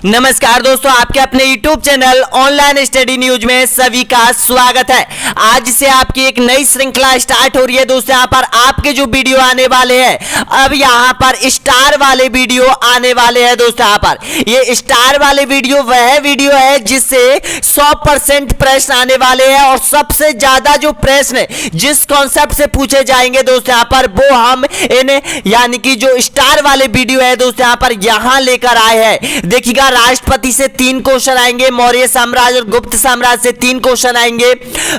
नमस्कार दोस्तों, आपके अपने YouTube channel online study news में सभी का स्वागत है। आज से आपकी एक नई श्रृंखला स्टार्ट हो रही है दोस्तों। यहाँ पर आपके जो वीडियो आने वाले हैं, अब यहाँ पर स्टार वाले वीडियो आने वाले हैं दोस्तों। यहाँ पर ये स्टार वाले वीडियो वह वीडियो है जिससे 100% प्रश्न आने वाले हैं और सबसे ज्यादा जो प्रश्न जिस कॉन्सेप्ट से पूछे जाएंगे दोस्तों यहाँ पर, वो हम इन यानी कि जो स्टार वाले वीडियो है दोस्तों यहाँ पर यहाँ लेकर आए हैं। देखिएगा, राष्ट्रपति से 3 क्वेश्चन आएंगे, मौर्य साम्राज्य और गुप्त साम्राज्य से 3 क्वेश्चन आएंगे,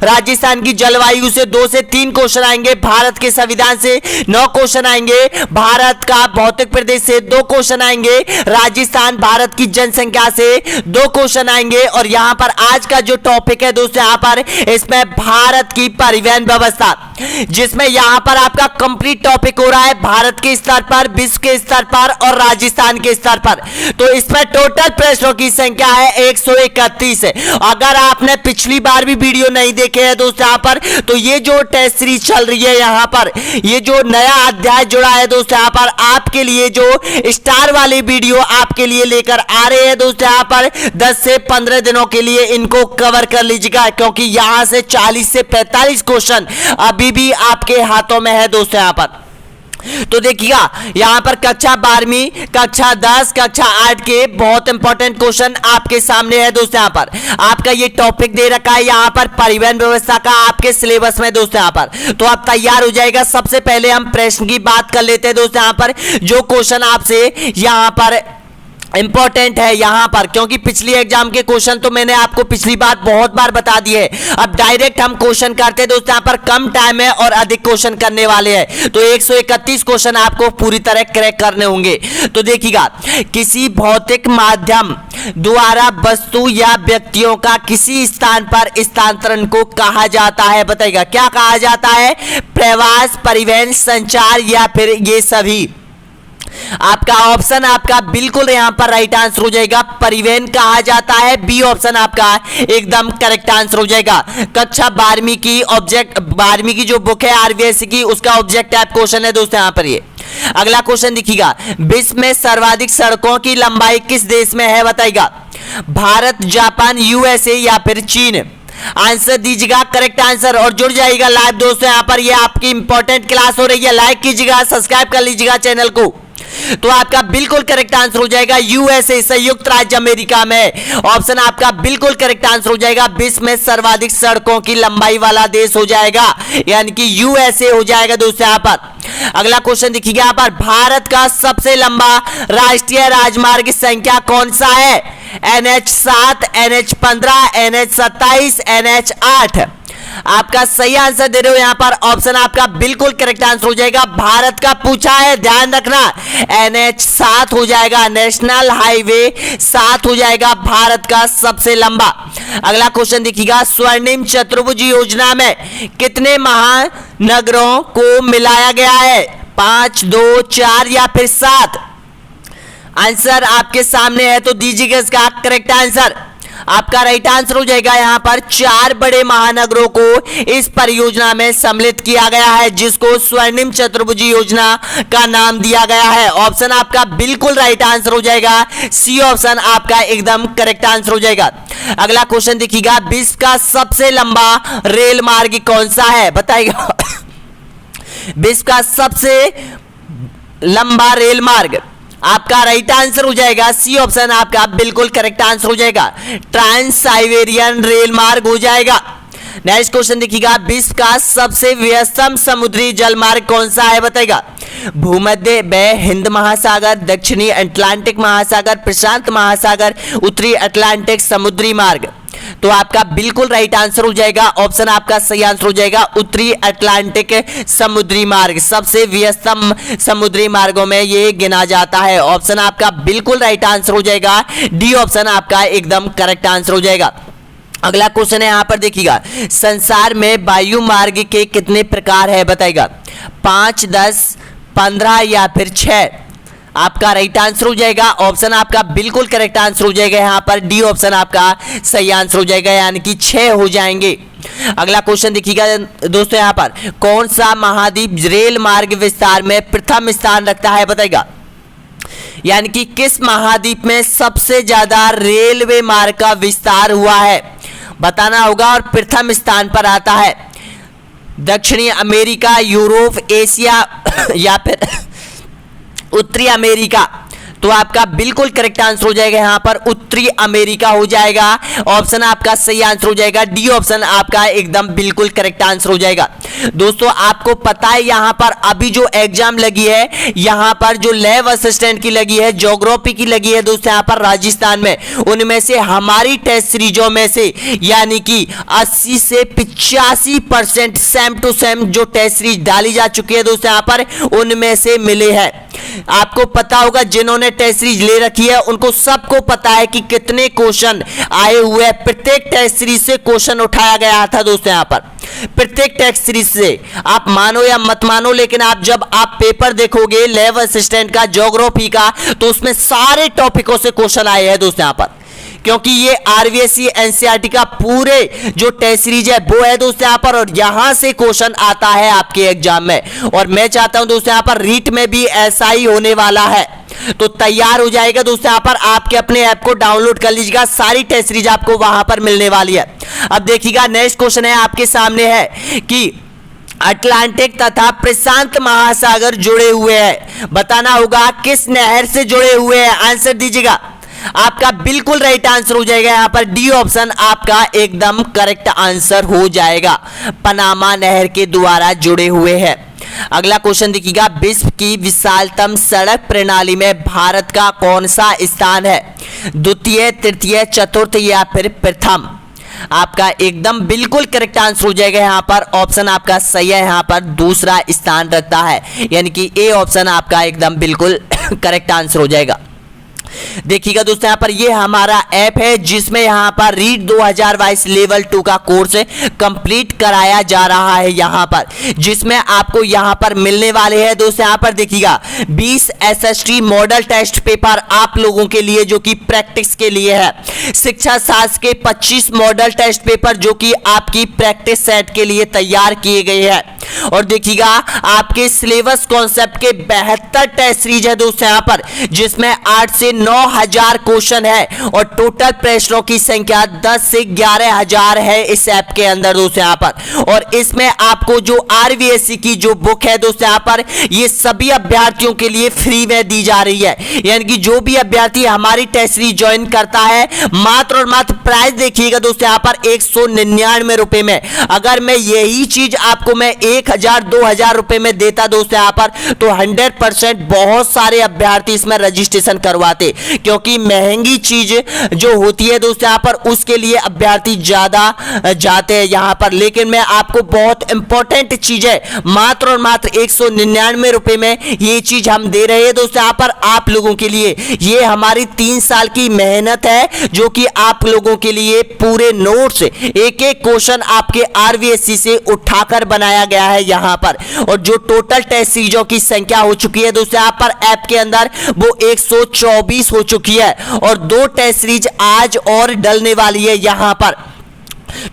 राजस्थान की जलवायु से 2 से 3 क्वेश्चन आएंगे, भारत के संविधान से 9 क्वेश्चन आएंगे, भारत का भौतिक प्रदेश से 2 क्वेश्चन आएंगे, राजस्थान भारत की जनसंख्या से 2 क्वेश्चन आएंगे और यहां पर आज का जो टॉपिक है दोस्तों यहां पर इसमें भारत की परिवहन व्यवस्था, जिसमें यहां पर आपका कंप्लीट टॉपिक हो रहा है भारत के स्तर पर, विश्व के स्तर पर और राजस्थान के स्तर पर। तो इसमें टोटल प्रश्नों की संख्या है 131। अगर आपने पिछली बार भी वीडियो नहीं देखे हैं दोस्तों यहाँ पर, तो ये जो टेस्ट सीरीज चल रही है यहाँ पर, ये जो नया अध्याय जुड़ा है दोस्तों यहाँ पर, आपके लिए जो स्टार वाले वीडियो आपके लिए लेकर आ रहे हैं दोस्तों यहाँ पर 10 से 15 दिनों के लिए इनको कवर कर लीजिएगा, क्योंकि यहां से 40 से 45 क्वेश्चन अभी भी आपके हाथों में है दोस्तों यहाँ पर। तो देखिएगा, यहां पर कक्षा 12वीं, कक्षा 10, कक्षा 8 के बहुत इंपॉर्टेंट क्वेश्चन आपके सामने है दोस्तों। यहां पर आपका ये टॉपिक दे रखा है यहां पर परिवहन व्यवस्था का आपके सिलेबस में दोस्तों यहां पर, तो आप तैयार हो जाएगा। सबसे पहले हम प्रश्न की बात कर लेते हैं दोस्तों यहां पर, जो क्वेश्चन आपसे यहां पर इंपॉर्टेंट है यहां पर, क्योंकि पिछली एग्जाम के क्वेश्चन तो मैंने आपको पिछली बार बहुत बार बता दिए। अब डायरेक्ट हम क्वेश्चन करते हैं दोस्तों, यहां पर कम टाइम है और अधिक क्वेश्चन करने वाले हैं, तो 131 क्वेश्चन आपको पूरी तरह क्रैक करने होंगे। तो देखिएगा, किसी भौतिक माध्यम द्वारा वस्तु या व्यक्तियों का किसी स्थान पर स्थानांतरण को कहा जाता है, बताइएगा क्या कहा जाता है? प्रवास, परिवहन, संचार या फिर ये सभी। आपका ऑप्शन आपका बिल्कुल यहां पर राइट आंसर हो जाएगा, परिवहन कहा जाता है। बी ऑप्शन आपका एकदम करेक्ट आंसर हो जाएगा। कक्षा 12वीं की ऑब्जेक्ट 12वीं की जो बुक है आरबीएससी की, उसका ऑब्जेक्ट टाइप क्वेश्चन है दोस्तों यहां पर ये। अगला क्वेश्चन देखिएगा, विश्व में सर्वाधिक सड़कों की लंबाई किस देश में है, बताइएगा? भारत, जापान, यूएसए या फिर चीन। आंसर दीजिएगा करेक्ट आंसर और जुड़ जाइएगा लाइव दोस्तों यहाँ पर। ये आपकी इंपॉर्टेंट क्लास हो रही है, लाइक कीजिएगा, सब्सक्राइब कर लीजिएगा चैनल को। तो आपका बिल्कुल करेक्ट आंसर हो जाएगा यूएसए, संयुक्त राज्य अमेरिका में। ऑप्शन आपका बिल्कुल करेक्ट आंसर हो जाएगा, विश्व में सर्वाधिक सड़कों की लंबाई वाला देश हो जाएगा, यानी कि यूएसए हो जाएगा दोस्तों यहाँ पर। अगला क्वेश्चन देखिएगा यहाँ पर, भारत का सबसे लंबा राष्ट्रीय राजमार्ग संख्या कौन सा है? NH7, NH15, NH27, NH8। आपका सही आंसर दे रहे हो यहाँ पर, ऑप्शन आपका बिल्कुल करेक्ट आंसर हो जाएगा। भारत का पूछा है, ध्यान रखना, NH7 हो जाएगा, नेशनल हाईवे 7 हो जाएगा भारत का सबसे लंबा। अगला क्वेश्चन देखिएगा, स्वर्णिम चतुर्भुज योजना में कितने महानगरों को मिलाया गया है? 5, 2, 4 या फिर 7। आंसर आपके सामने है, तो दीजिएगा इसका करेक्ट आंसर। आपका राइट आंसर हो जाएगा यहाँ पर 4 बड़े महानगरों को इस परियोजना में सम्मिलित किया गया है, जिसको स्वर्णिम चतुर्भुज योजना का नाम दिया गया है। ऑप्शन आपका बिल्कुल राइट आंसर हो जाएगा, सी ऑप्शन आपका एकदम करेक्ट आंसर हो जाएगा। अगला क्वेश्चन देखिएगा, विश्व का सबसे लंबा रेल मार्ग कौन सा है, बताइएगा? विश्व का सबसे लंबा रेल मार्ग आपका राइट आंसर हो जाएगा, सी ऑप्शन आपका बिल्कुल करेक्ट आंसर हो जाएगा, ट्रांस साइबेरियन रेल मार्ग हो जाएगा। नेक्स्ट क्वेश्चन देखिएगा, विश्व का सबसे व्यस्तम समुद्री जल मार्ग कौन सा है, बताइएगा? भूमध्य व हिंद महासागर, दक्षिणी अटलांटिक महासागर, प्रशांत महासागर, उत्तरी अटलांटिक समुद्री मार्ग। तो आपका बिल्कुल राइट आंसर हो जाएगा, ऑप्शन आपका सही आंसर हो जाएगा, उत्तरी अटलांटिक समुद्री मार्ग सबसे व्यस्तम समुद्री मार्गों में ये गिना जाता है। ऑप्शन आपका बिल्कुल राइट आंसर हो जाएगा, डी ऑप्शन आपका एकदम करेक्ट आंसर हो जाएगा। अगला क्वेश्चन है यहां पर देखिएगा, संसार में वायु मार्ग के कितने प्रकार है, बताइएगा? 5, 10, 15 या फिर 6। आपका राइट आंसर हो जाएगा, ऑप्शन आपका बिल्कुल करेक्ट आंसर हो जाएगा यहाँ पर, डी ऑप्शन आपका सही आंसर हो जाएगा, यानी कि 6 हो जाएंगे। अगला क्वेश्चन देखिएगा दोस्तों, यहाँ पर कौन सा महाद्वीप रेल मार्ग विस्तार में प्रथम स्थान रखता है, बताइएगा? यानी कि किस महाद्वीप में सबसे ज्यादा रेलवे मार्ग का विस्तार हुआ है, बताना होगा। और प्रथम स्थान पर आता है दक्षिणी अमेरिका, यूरोप, एशिया या फिर उत्तरी अमेरिका। तो आपका बिल्कुल करेक्ट आंसर हो जाएगा यहाँ पर उत्तरी अमेरिका हो जाएगा। ऑप्शन आपका सही आंसर हो जाएगा, डी ऑप्शन आपका एकदम बिल्कुल करेक्ट आंसर हो जाएगा। दोस्तों आपको पता है यहाँ पर अभी जो एग्जाम लगी है, यहाँ पर जो लैब असिस्टेंट की लगी है, ज्योग्राफी की लगी है दोस्तों यहाँ पर राजस्थान में, उनमें से हमारी टेस्ट सीरीजों में से यानी कि 80 से 85% सेम टू सेम जो टेस्ट सीरीज डाली जा चुकी है दोस्तों यहाँ पर, उनमें से मिले हैं। आपको पता होगा जिन्होंने टेस्ट सीरीज ले रखी है उनको सबको पता है कि कितने क्वेश्चन आए हुए हैं। प्रत्येक टेस्ट सीरीज से क्वेश्चन उठाया गया था दोस्तों यहाँ पर, प्रत्येक टेस्ट सीरीज से। आप मानो या मत मानो, लेकिन जब आप पेपर देखोगे लैब असिस्टेंट का, ज्योग्राफी का, तो उसमें सारे टॉपिकों से क्वेश्चन आए हैं दोस्तों यहाँ पर, क्योंकि ये आरबीएससी एनसीईआरटी का पूरे जो टेस्ट सीरीज है वो है दोस्तों यहाँ पर, और यहां से क्वेश्चन आता है आपके एग्जाम में। और मैं चाहता हूं दोस्तों यहाँ पर रीट में भी ऐसा ही होने वाला है, तो तैयार हो जाएगा दोस्तों यहाँ पर। आपके अपने ऐप को डाउनलोड कर लीजिएगा, सारी टेस्ट सीरीज आपको वहां पर मिलने वाली है। अब देखिएगा नेक्स्ट क्वेश्चन है आपके सामने है कि अटलांटिक तथा प्रशांत महासागर जुड़े हुए हैं, बताना होगा किस नहर से जुड़े हुए हैं। आंसर दीजिएगा, आपका बिल्कुल राइट आंसर हो जाएगा यहाँ पर डी ऑप्शन आपका एकदम करेक्ट आंसर हो जाएगा, पनामा नहर के द्वारा जुड़े हुए हैं। अगला क्वेश्चन देखिएगा, विश्व की विशालतम सड़क प्रणाली में भारत का कौन सा स्थान है, द्वितीय, तृतीय, चतुर्थ या फिर प्रथम। आपका एकदम बिल्कुल करेक्ट आंसर हो जाएगा यहाँ पर, ऑप्शन आपका सही है, यहाँ पर दूसरा स्थान रखता है, यानी कि ए ऑप्शन आपका एकदम बिल्कुल करेक्ट आंसर हो जाएगा। देखिएगा दोस्तों यहाँ पर ये हमारा ऐप है जिसमें यहाँ पर रीट 2022 लेवल 2 का कोर्स कंप्लीट कराया जा रहा है यहाँ पर, जिसमें आपको यहाँ पर मिलने वाले हैं दोस्तों यहाँ पर देखिएगा 20 एसएसटी मॉडल टेस्ट पेपर आप लोगों के लिए जो कि प्रैक्टिस के लिए है, शिक्षा शास्त्र के 25 मॉडल टेस्ट पेपर जो कि आपकी प्रैक्टिस सेट के लिए तैयार किए गए हैं, और देखिएगा आपके सिलेबस कॉन्सेप्ट के 72 टेस्ट सीरीज है दोस्तों यहाँ पर, जिसमें 8 से 9,000 क्वेश्चन है और टोटल प्रश्नों की संख्या 10 से 11,000 है इस ऐप के अंदर दोस्तों यहाँ पर। और इसमें आपको जो आरबीएससी की जो बुक है दोस्तों यहाँ पर, ये सभी अभ्यर्थियों के लिए फ्री में दी जा रही है, यानी कि जो भी अभ्यर्थी हमारी टेस्ट सीरीज ज्वाइन करता है, मात्र और मात्र प्राइस देखिएगा दोस्तों यहाँ पर 199 रुपए में। अगर मैं यही चीज आपको मैं 1,000-2,000 रुपए में देता दोस्तों यहाँ पर, तो 100% बहुत सारे अभ्यर्थी इसमें रजिस्ट्रेशन करवाते, क्योंकि महंगी चीज जो होती है दोस्तों यहाँ पर उसके लिए अभ्यर्थी ज्यादा जाते हैं यहाँ पर। लेकिन मैं आपको बहुत इंपॉर्टेंट चीज है, मात्र और मात्र 199 रुपए में ये चीज हम दे रहे हैं दोस्तों यहाँ पर आप लोगों के लिए। ये हमारी 3 साल की मेहनत है जो कि आप लोगों के लिए पूरे नोट्स एक एक क्वेश्चन आपके आरबीएससी से उठाकर बनाया गया है यहाँ पर। और जो टोटल टेस्ट सीरीजों की संख्या हो चुकी है दोस्तों यहाँ पर ऐप के अंदर, वो 124 हो चुकी है, और 2 टेस्ट सीरीज आज और डलने वाली है यहाँ पर।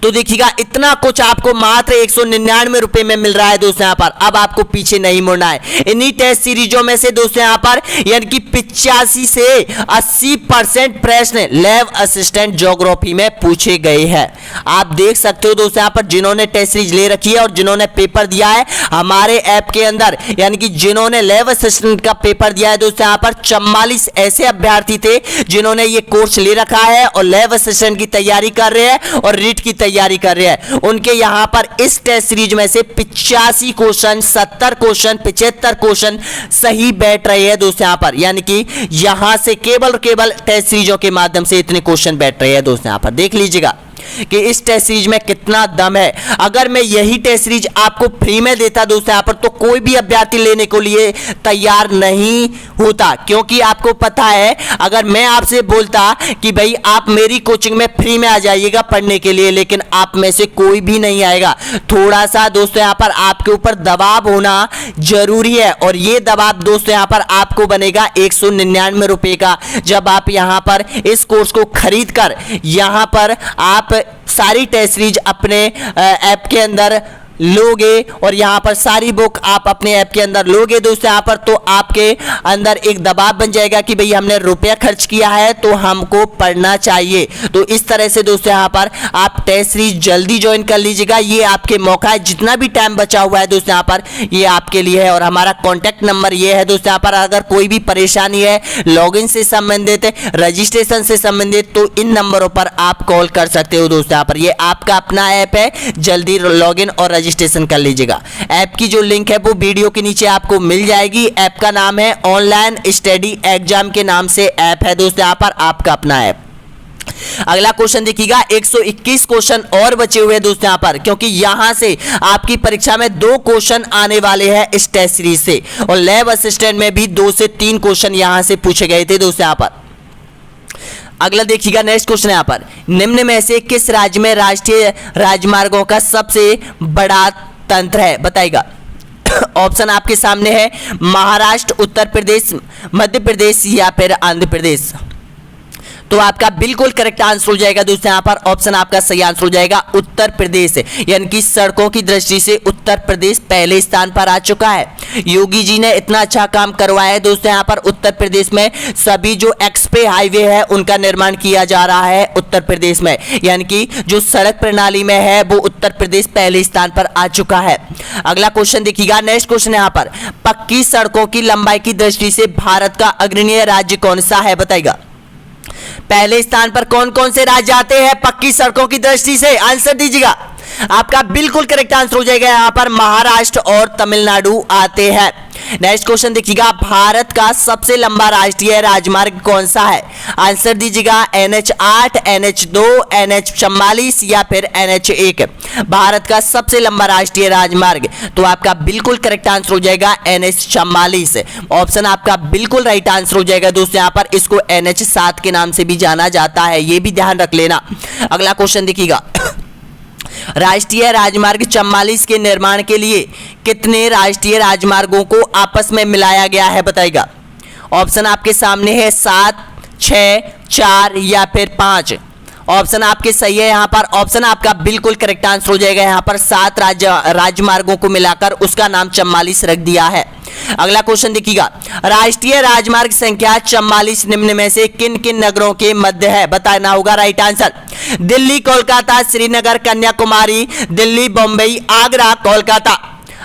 तो देखिएगा इतना कुछ आपको मात्र 199 रुपए में मिल रहा है दोस्तों यहाँ पर। अब आपको पीछे नहीं मुड़ना है। इन्हीं टेस्ट सीरीजों में से दोस्तों यहाँ पर यानी कि 85 से 80% प्रश्न लैब असिस्टेंट ज्योग्राफी में पूछे गए हैं। आप देख सकते हो दोस्तों यहाँ पर जिन्होंने टेस्ट सीरीज ले रखी है और जिन्होंने पेपर दिया है हमारे ऐप के अंदर, यानी कि जिन्होंने लैब असिस्टेंट का पेपर दिया है दोस्तों यहाँ पर 44 ऐसे अभ्यर्थी थे जिन्होंने ये कोर्स ले रखा है और लैब असिस्टेंट की तैयारी कर रहे हैं और रीट की तैयारी कर रहे हैं। उनके यहां पर इस टेस्ट सीरीज में से 85 क्वेश्चन, 70 क्वेश्चन, 75 क्वेश्चन सही बैठ रहे हैं दोस्तों यहां पर, यानी कि यहां से केवल टेस्ट सीरीजों के माध्यम से इतने क्वेश्चन बैठ रहे हैं दोस्तों यहां पर। देख लीजिएगा कि इस टेस्ट सीरीज में कितना दम है। अगर मैं यही टेस्ट सीरीज आपको फ्री में देता दोस्तों यहाँ पर, तो कोई भी अभ्यर्थी लेने को लिए तैयार नहीं होता, क्योंकि आपको पता है अगर मैं आपसे बोलता कि भाई आप मेरी कोचिंग में फ्री में आ जाइएगा पढ़ने के लिए, लेकिन आप में से कोई भी नहीं आएगा। थोड़ा सा दोस्तों यहाँ पर आपके ऊपर दबाव होना जरूरी है, और ये दबाव दोस्तों यहाँ पर आपको बनेगा 199 रुपए का, जब आप यहाँ पर इस कोर्स को खरीद कर यहाँ पर आप सारी टेस्ट सीरीज अपने ऐप के अंदर लोगे और यहाँ पर सारी बुक आप अपने ऐप के अंदर लोगे दोस्तों यहाँ पर, तो आपके अंदर एक दबाव बन जाएगा कि भाई हमने रुपया खर्च किया है तो हमको पढ़ना चाहिए। तो इस तरह से दोस्तों यहाँ पर आप टेस्ट सीरीज जल्दी ज्वाइन कर लीजिएगा, ये आपके मौका है। जितना भी टाइम बचा हुआ है दोस्तों यहाँ पर ये आपके लिए है। और हमारा कॉन्टैक्ट नंबर ये है दोस्तों यहाँ पर, अगर कोई भी परेशानी है लॉगिन से संबंधित, रजिस्ट्रेशन से संबंधित, तो इन नंबरों पर आप कॉल कर सकते हो दोस्तों यहाँ पर। ये आपका अपना ऐप है, जल्दी लॉगिन और रजिस्ट्रेशन कर लीजिएगा। ऐप की जो लिंक है वो वीडियो के नीचे आपको मिल जाएगी। ऐप का नाम है ऑनलाइन स्टडी एग्जाम के नाम से ऐप है दोस्तों यहाँ पर, आपका अपना ऐप। अगला क्वेश्चन देखिएगा, 121 क्वेश्चन और बचे हुए हैं दोस्तों यहाँ पर, क्योंकि यहां से आपकी परीक्षा में 2 क्वेश्चन आने वाले हैं इस टेस्ट सीरीज से, और लैब असिस्टेंट में भी 2 से 3 क्वेश्चन यहां से पूछे गए थे दोस्तों यहाँ पर। अगला देखिएगा, नेक्स्ट क्वेश्चन यहाँ पर, निम्न में से किस राज्य में राष्ट्रीय राजमार्गों का सबसे बड़ा तंत्र है, बताइएगा। ऑप्शन आपके सामने है, महाराष्ट्र, उत्तर प्रदेश, मध्य प्रदेश या फिर आंध्र प्रदेश। तो आपका बिल्कुल करेक्ट आंसर हो जाएगा दोस्तों यहाँ पर, ऑप्शन आपका सही आंसर हो जाएगा उत्तर प्रदेश। यानी कि सड़कों की दृष्टि से उत्तर प्रदेश पहले स्थान पर आ चुका है। योगी जी ने इतना अच्छा काम करवाया है दोस्तों यहाँ पर। उत्तर प्रदेश में सभी जो एक्सप्रेस हाईवे है उनका निर्माण किया जा रहा है उत्तर प्रदेश में, यानी कि जो सड़क प्रणाली में है वो उत्तर प्रदेश पहले स्थान पर आ चुका है। अगला क्वेश्चन देखिएगा, नेक्स्ट क्वेश्चन यहाँ पर, पक्की सड़कों की लंबाई की दृष्टि से भारत का अग्रणीय राज्य कौन सा है, बताइएगा। पहले स्थान पर कौन कौन से राज्य आते हैं पक्की सड़कों की दृष्टि से, आंसर दीजिएगा। आपका बिल्कुल करेक्ट आंसर हो जाएगा यहाँ पर, महाराष्ट्र और तमिलनाडु आते हैं। नेक्स्ट क्वेश्चन देखिएगा, भारत का सबसे लंबा राष्ट्रीय राजमार्ग कौन सा है, आंसर दीजिएगा। NH8, NH2, NH44 या फिर NH1। भारत का सबसे लंबा राष्ट्रीय राजमार्ग, तो आपका बिल्कुल करेक्ट आंसर हो जाएगा NH44। ऑप्शन आपका बिल्कुल राइट आंसर हो जाएगा दोस्तों यहाँ पर। इसको NH7 के नाम से भी जाना जाता है, ये भी ध्यान रख लेना। अगला क्वेश्चन देखिएगा, राष्ट्रीय राजमार्ग 44 के निर्माण के लिए कितने राष्ट्रीय राजमार्गों को आपस में मिलाया गया है, बताइएगा। ऑप्शन आपके सामने है 7, 6, 4 या फिर 5। ऑप्शन आपके सही है यहाँ पर, ऑप्शन आपका बिल्कुल करेक्ट आंसर हो जाएगा यहाँ पर। 7 राजमार्गों को मिलाकर उसका नाम 44 रख दिया है। अगला क्वेश्चन देखिएगा, राष्ट्रीय राजमार्ग संख्या 44 निम्न में से किन किन नगरों के मध्य है, बताना होगा right answer. Delhi, Kolkata, Srinagar, Kanyakumari, Delhi, Bombay, Agra, Kolkata.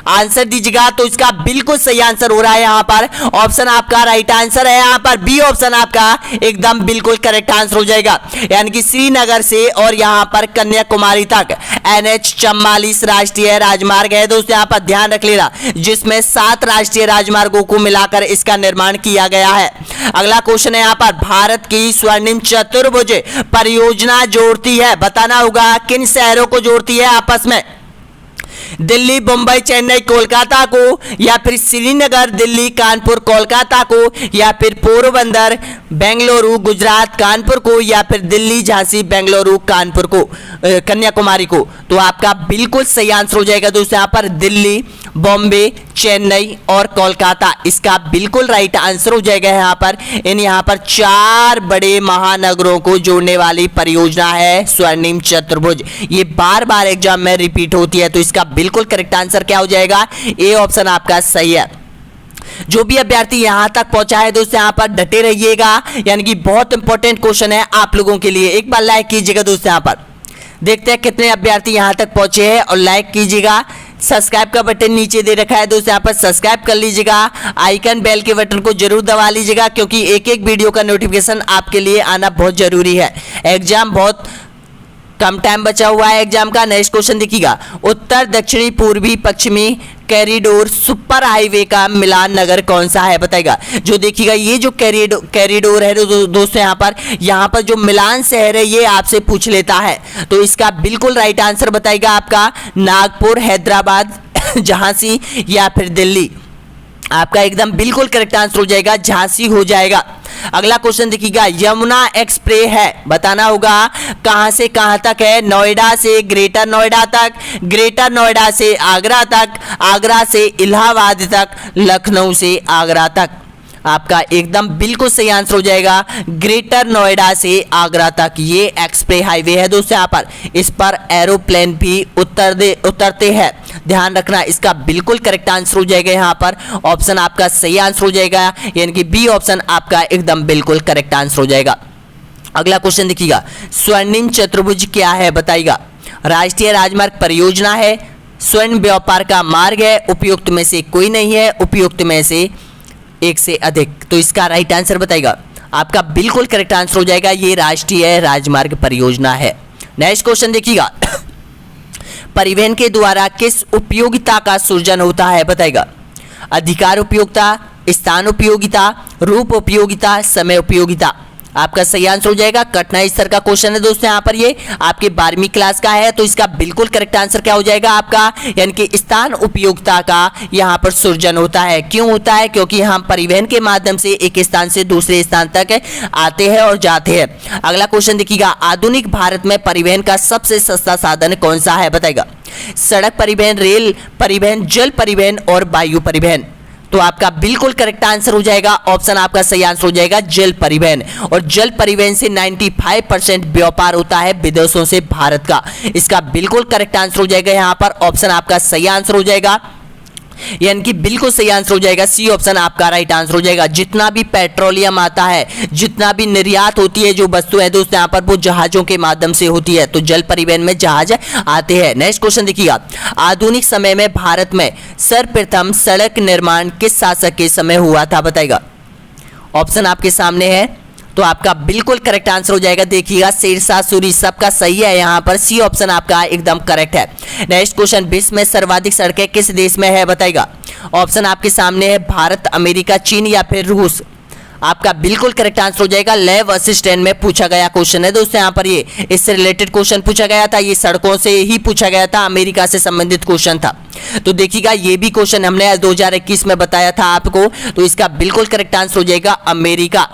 Answer दीजिएगा। तो इसका बिल्कुल सही आंसर हो रहा है यहाँ पर, ऑप्शन आपका राइट आंसर है यहाँ पर, बी ऑप्शन आपका एकदम बिल्कुल करेक्ट आंसर हो जाएगा। यानी कि श्रीनगर से और यहाँ पर कन्याकुमारी तक NH44 राष्ट्रीय राजमार्ग है दोस्तों, यहाँ पर ध्यान रख लेना, जिसमें 7 राष्ट्रीय राजमार्गों को मिलाकर इसका निर्माण किया गया है। अगला क्वेश्चन है यहाँ पर, भारत की स्वर्णिम चतुर्भुज परियोजना जोड़ती है, बताना होगा किन शहरों को जोड़ती है आपस में। दिल्ली, मुंबई, चेन्नई, कोलकाता को, या फिर श्रीनगर, दिल्ली, कानपुर, कोलकाता को, या फिर पोरबंदर, बेंगलुरु, गुजरात, कानपुर को, या फिर दिल्ली, झांसी, बेंगलुरु, कानपुर को, कन्याकुमारी को। तो आपका बिल्कुल सही आंसर हो जाएगा दोस्तों यहाँ पर दिल्ली, बॉम्बे, चेन्नई और कोलकाता। इसका बिल्कुल राइट आंसर हो जाएगा यहाँ पर। यहाँ पर 4 बड़े महानगरों को जोड़ने वाली परियोजना है स्वर्णिम चतुर्भुज। ये बार बार एग्जाम में रिपीट होती है, तो इसका बिल्कुल करेक्ट आंसर क्या हो जाएगा, ए ऑप्शन आपका सही है। जो भी अभ्यर्थी यहां तक पहुंचा है दोस्तों यहाँ पर डटे रहिएगा, यानी कि बहुत इंपॉर्टेंट क्वेश्चन है आप लोगों के लिए। एक बार लाइक कीजिएगा दोस्तों यहाँ पर, देखते हैं कितने अभ्यर्थी यहां तक पहुंचे हैं, और लाइक कीजिएगा। सब्सक्राइब का बटन नीचे दे रखा है दोस्तों, यहाँ पर सब्सक्राइब कर लीजिएगा। आइकन बेल के बटन को जरूर दबा लीजिएगा, क्योंकि एक एक वीडियो का नोटिफिकेशन आपके लिए आना बहुत जरूरी है। एग्जाम बहुत कम टाइम बचा हुआ है एग्जाम का। नेक्स्ट क्वेश्चन देखिएगा, उत्तर, दक्षिणी, पूर्वी, पश्चिमी कैरिडोर सुपर हाईवे का मिलान नगर कौन सा है, बताएगा। जो देखिएगा ये जो कैरिडोर है दोस्तों यहाँ पर जो मिलान शहर है ये आपसे पूछ लेता है। तो इसका बिल्कुल राइट आंसर बताएगा आपका नागपुर, हैदराबाद, झांसी या फिर दिल्ली। आपका एकदम बिल्कुल करेक्ट आंसर हो जाएगा झांसी हो जाएगा। अगला क्वेश्चन देखिएगा, यमुना एक्सप्रेस है, बताना होगा कहां से कहां तक है। नोएडा से ग्रेटर नोएडा तक, ग्रेटर नोएडा से आगरा तक, आगरा से इलाहाबाद तक, लखनऊ से आगरा तक। आपका एकदम बिल्कुल सही आंसर हो जाएगा ग्रेटर नोएडा से आगरा तक ये एक्सप्रेस हाईवे है दोस्तों। यहाँ पर इस पर एरोप्लेन भी उतरते हैं, ध्यान रखना। इसका बिल्कुल करेक्ट आंसर हो जाएगा यहाँ पर ऑप्शन आपका सही आंसर हो जाएगा, यानी कि बी ऑप्शन आपका एकदम बिल्कुल करेक्ट आंसर हो जाएगा। अगला क्वेश्चन देखिएगा, स्वर्णिम चतुर्भुज क्या है बताइएगा। राष्ट्रीय राजमार्ग परियोजना है, स्वर्ण व्यापार का मार्ग है, उपयुक्त में से कोई नहीं है, उपयुक्त में से एक से अधिक। तो इसका राइट आंसर बताइएगा। आपका बिल्कुल करेक्ट आंसर हो जाएगा ये राष्ट्रीय राजमार्ग परियोजना है। नेक्स्ट क्वेश्चन देखिएगा, परिवहन के द्वारा किस उपयोगिता का सृजन होता है बताइएगा। अधिकार उपयोगिता, स्थान उपयोगिता, रूप उपयोगिता, समय उपयोगिता। आपका सही आंसर हो जाएगा। कठिनाई स्तर का क्वेश्चन है दोस्तों, यहाँ पर ये आपके 12वीं क्लास का है, तो इसका बिल्कुल करेक्ट आंसर क्या हो जाएगा आपका, यानी कि स्थान उपयोगिता का यहाँ पर सृजन होता है। क्यों होता है? क्योंकि हम परिवहन के माध्यम से एक स्थान से दूसरे स्थान तक आते हैं और जाते हैं। अगला क्वेश्चन देखिएगा, आधुनिक भारत में परिवहन का सबसे सस्ता साधन कौन सा है बताएगा। सड़क परिवहन, रेल परिवहन, जल परिवहन और वायु परिवहन। तो आपका बिल्कुल करेक्ट आंसर हो जाएगा, ऑप्शन आपका सही आंसर हो जाएगा जल परिवहन। और जल परिवहन से 95% व्यापार होता है विदेशों से भारत का। इसका बिल्कुल करेक्ट आंसर हो जाएगा यहाँ पर, ऑप्शन आपका सही आंसर हो जाएगा, यानी कि बिल्कुल सही आंसर हो जाएगा सी ऑप्शन आपका राइट आंसर हो जाएगा। जितना भी पेट्रोलियम आता है, जितना भी निर्यात होती है जो वस्तु है दोस्तों यहाँ पर, वो जहाजों के माध्यम से होती है, तो जल परिवहन में जहाज आते हैं। नेक्स्ट क्वेश्चन देखिएगा, आधुनिक समय में भारत में सर्वप्रथम सड़क निर्माण किस शासक के समय हुआ था बताइएगा। ऑप्शन आपके सामने है, तो आपका बिल्कुल करेक्ट आंसर हो जाएगा। देखिएगा शेरशाह सूरी, सबका सही है यहाँ पर, सी ऑप्शन आपका एकदम करेक्ट है। नेक्स्ट क्वेश्चन, विश्व में सर्वाधिक सड़कें किस देश में है बताइएगा। ऑप्शन आपके सामने है, भारत, अमेरिका, चीन या फिर रूस। आपका बिल्कुल करेक्ट आंसर हो जाएगा, लैब असिस्टेंट में पूछा गया क्वेश्चन है दोस्तों। यहाँ पर ये इससे रिलेटेड क्वेश्चन पूछा गया था, ये सड़कों से ही पूछा गया था, अमेरिका से संबंधित क्वेश्चन था। तो देखिएगा ये भी क्वेश्चन हमने 2021 में बताया था आपको, तो इसका बिल्कुल करेक्ट आंसर हो जाएगा अमेरिका।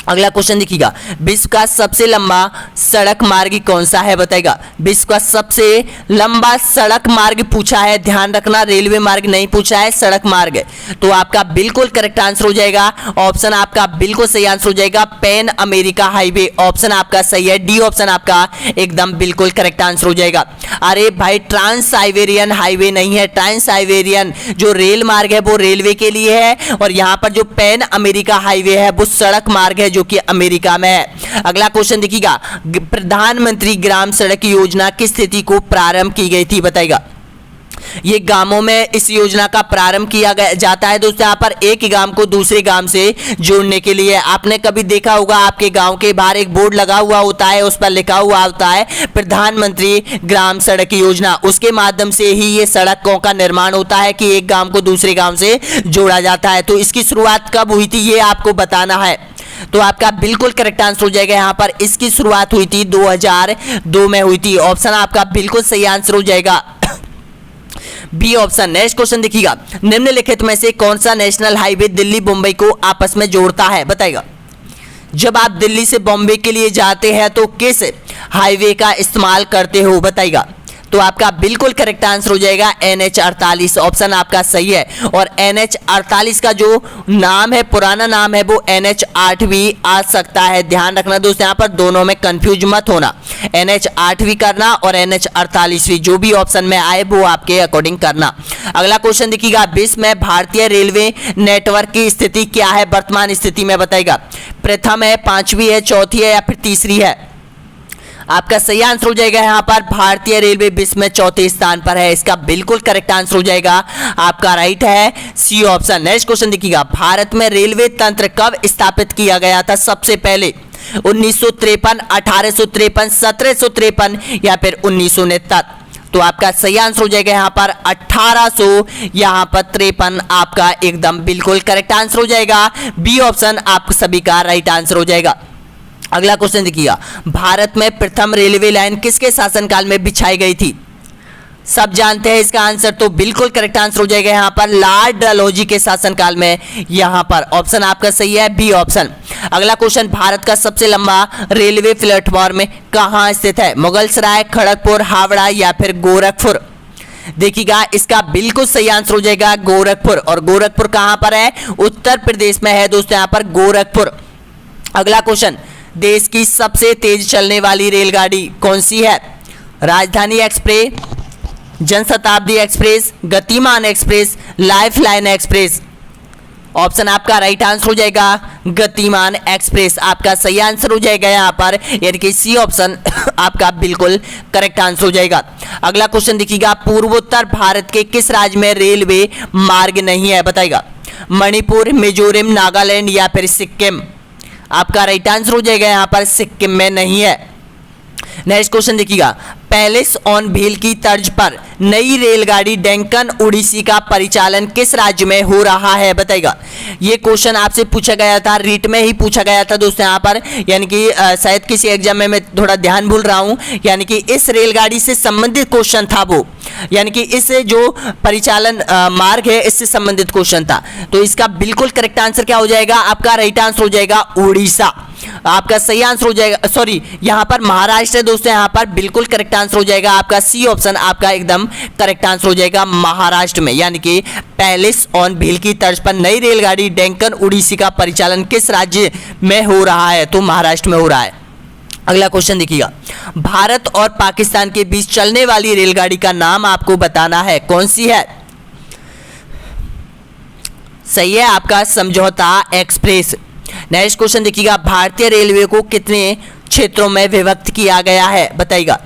अगला क्वेश्चन देखिएगा, विश्व का सबसे लंबा सड़क मार्ग कौन सा है बताइएगा। विश्व का सबसे लंबा सड़क मार्ग पूछा है, ध्यान रखना, रेलवे मार्ग नहीं पूछा है, सड़क मार्ग। तो आपका बिल्कुल करेक्ट आंसर हो जाएगा, ऑप्शन आपका बिल्कुल सही आंसर हो जाएगा पैन अमेरिका हाईवे। ऑप्शन आपका सही है, डी ऑप्शन आपका एकदम बिल्कुल करेक्ट आंसर हो जाएगा। अरे भाई ट्रांस साइबेरियन हाईवे नहीं है, ट्रांस साइबेरियन जो रेल मार्ग है वो रेलवे के लिए है, और यहाँ पर जो पैन अमेरिका हाईवे है वो सड़क मार्ग है जो कि अमेरिका में है। अगला क्वेश्चन देखिएगा, प्रधानमंत्री ग्राम सड़क योजना किस तिथि को प्रारंभ की गई थी बताइएगा। ये गांवों में इस योजना का प्रारंभ किया जाता है दोस्तों, यहाँ पर एक गांव को दूसरे गांव से जोड़ने के लिए। आपने कभी देखा होगा आपके गांव के बाहर एक बोर्ड लगा हुआ होता है, उस पर लिखा हुआ होता है प्रधानमंत्री ग्राम सड़क योजना। उसके माध्यम से ही ये सड़कों का निर्माण होता है कि एक गांव को दूसरे गांव से जोड़ा जाता है। तो इसकी शुरुआत कब हुई थी ये आपको बताना है। तो आपका बिल्कुल करेक्ट आंसर हो जाएगा यहाँ पर, इसकी शुरुआत हुई थी 2002 में हुई थी। ऑप्शन आपका बिल्कुल सही आंसर हो जाएगा बी ऑप्शन। नेक्स्ट क्वेश्चन देखिएगा, निम्नलिखित में से कौन सा नेशनल हाईवे दिल्ली मुंबई को आपस में जोड़ता है बताइएगा। जब आप दिल्ली से बॉम्बे के लिए जाते हैं तो किस हाईवे का इस्तेमाल करते हो बताइएगा। तो आपका बिल्कुल करेक्ट आंसर हो जाएगा NH48, ऑप्शन आपका सही है। और NH48 का जो नाम है, पुराना नाम है, वो NH8 भी आ सकता है। ध्यान रखना दोस्तों, यहाँ पर दोनों में कंफ्यूज मत होना, NH8 भी करना और NH48 भी, जो भी ऑप्शन में आए वो आपके अकॉर्डिंग करना। अगला क्वेश्चन देखिएगा, विश्व में भारतीय रेलवे नेटवर्क की स्थिति क्या है वर्तमान स्थिति में बताइएगा। प्रथम है, पांचवी है, चौथी है या फिर तीसरी है। आपका सही आंसर हो जाएगा यहाँ पर भारतीय रेलवे विश्व में चौथे स्थान पर है। इसका बिल्कुल करेक्ट आंसर हो जाएगा आपका राइट है सी ऑप्शन। नेक्स्ट क्वेश्चन देखिएगा, भारत में रेलवे तंत्र कब स्थापित किया गया था सबसे पहले। 1953, 1853, 1753 या फिर 1969। तो आपका सही आंसर हो जाएगा यहाँ पर 1853 आपका एकदम बिल्कुल करेक्ट आंसर हो जाएगा। बी ऑप्शन आप सभी का राइट आंसर हो जाएगा। अगला क्वेश्चन देखिएगा, भारत में प्रथम रेलवे लाइन किसके शासनकाल में बिछाई गई थी। सब जानते हैं इसका आंसर, तो बिल्कुल करेक्ट आंसर हो जाएगा यहाँ पर लॉर्ड डलहौजी के शासनकाल में। यहाँ पर ऑप्शन आपका सही है बी ऑप्शन। अगला क्वेश्चन, भारत का सबसे लंबा रेलवे प्लेटफॉर्म कहाँ स्थित है। मुगलसराय, खड़गपुर, हावड़ा या फिर गोरखपुर। देखिएगा इसका बिल्कुल सही आंसर हो जाएगा गोरखपुर। और गोरखपुर कहां पर है? उत्तर प्रदेश में है दोस्तों यहां पर गोरखपुर। अगला क्वेश्चन, देश की सबसे तेज चलने वाली रेलगाड़ी कौन सी है? राजधानी एक्सप्रेस, जनशताब्दी एक्सप्रेस, गतिमान एक्सप्रेस, लाइफलाइन एक्सप्रेस। ऑप्शन आपका राइट आंसर हो जाएगा गतिमान एक्सप्रेस, आपका सही आंसर हो जाएगा यहां पर, यानी कि सी ऑप्शन आपका बिल्कुल करेक्ट आंसर हो जाएगा। अगला क्वेश्चन देखिएगा, पूर्वोत्तर भारत के किस राज्य में रेलवे मार्ग नहीं है? बताइएगा, मणिपुर, मिजोरम, नागालैंड या फिर सिक्किम। आपका राइट आंसर हो जाएगा यहां पर सिक्किम में नहीं है। नेक्स्ट क्वेश्चन देखिएगा, पैलेस ऑन व्हील की तर्ज पर नई रेलगाड़ी डेक्कन ओडिसी का परिचालन किस राज्य में हो रहा है? बताइएगा, ये क्वेश्चन आपसे पूछा गया था, रीट में ही पूछा गया था दोस्तों यहाँ पर, यानी कि शायद किसी एग्जाम में मैं थोड़ा ध्यान भूल रहा हूँ, यानी कि इस रेलगाड़ी से संबंधित क्वेश्चन था वो, यानी कि इस जो परिचालन मार्ग है इससे संबंधित क्वेश्चन था। तो इसका बिल्कुल करेक्ट आंसर क्या हो जाएगा? आपका राइट आंसर हो जाएगा उड़ीसा। आपका सही आंसर हो जाएगा, सॉरी यहाँ पर महाराष्ट्र है दोस्तों, यहाँ पर बिल्कुल करेक्ट आंसर हो जाएगा आपका सी ऑप्शन, आपका एकदम करेक्ट आंसर हो जाएगा महाराष्ट्र में। यानी कि पैलेस ऑन व्हील की तर्ज पर नई रेलगाड़ी डेक्कन ओडिसी का परिचालन किस राज्य में हो रहा है? तो महाराष्ट्र में हो रहा है। अगला क्वेश्चन देखिएगा, भारत और पाकिस्तान के बीच चलने वाली रेलगाड़ी का नाम आपको बताना है, कौन सी है? सही है आपका समझौता एक्सप्रेस। नेक्स्ट क्वेश्चन देखिएगा, भारतीय रेलवे को कितने क्षेत्रों में विभक्त किया गया है? बताइएगा,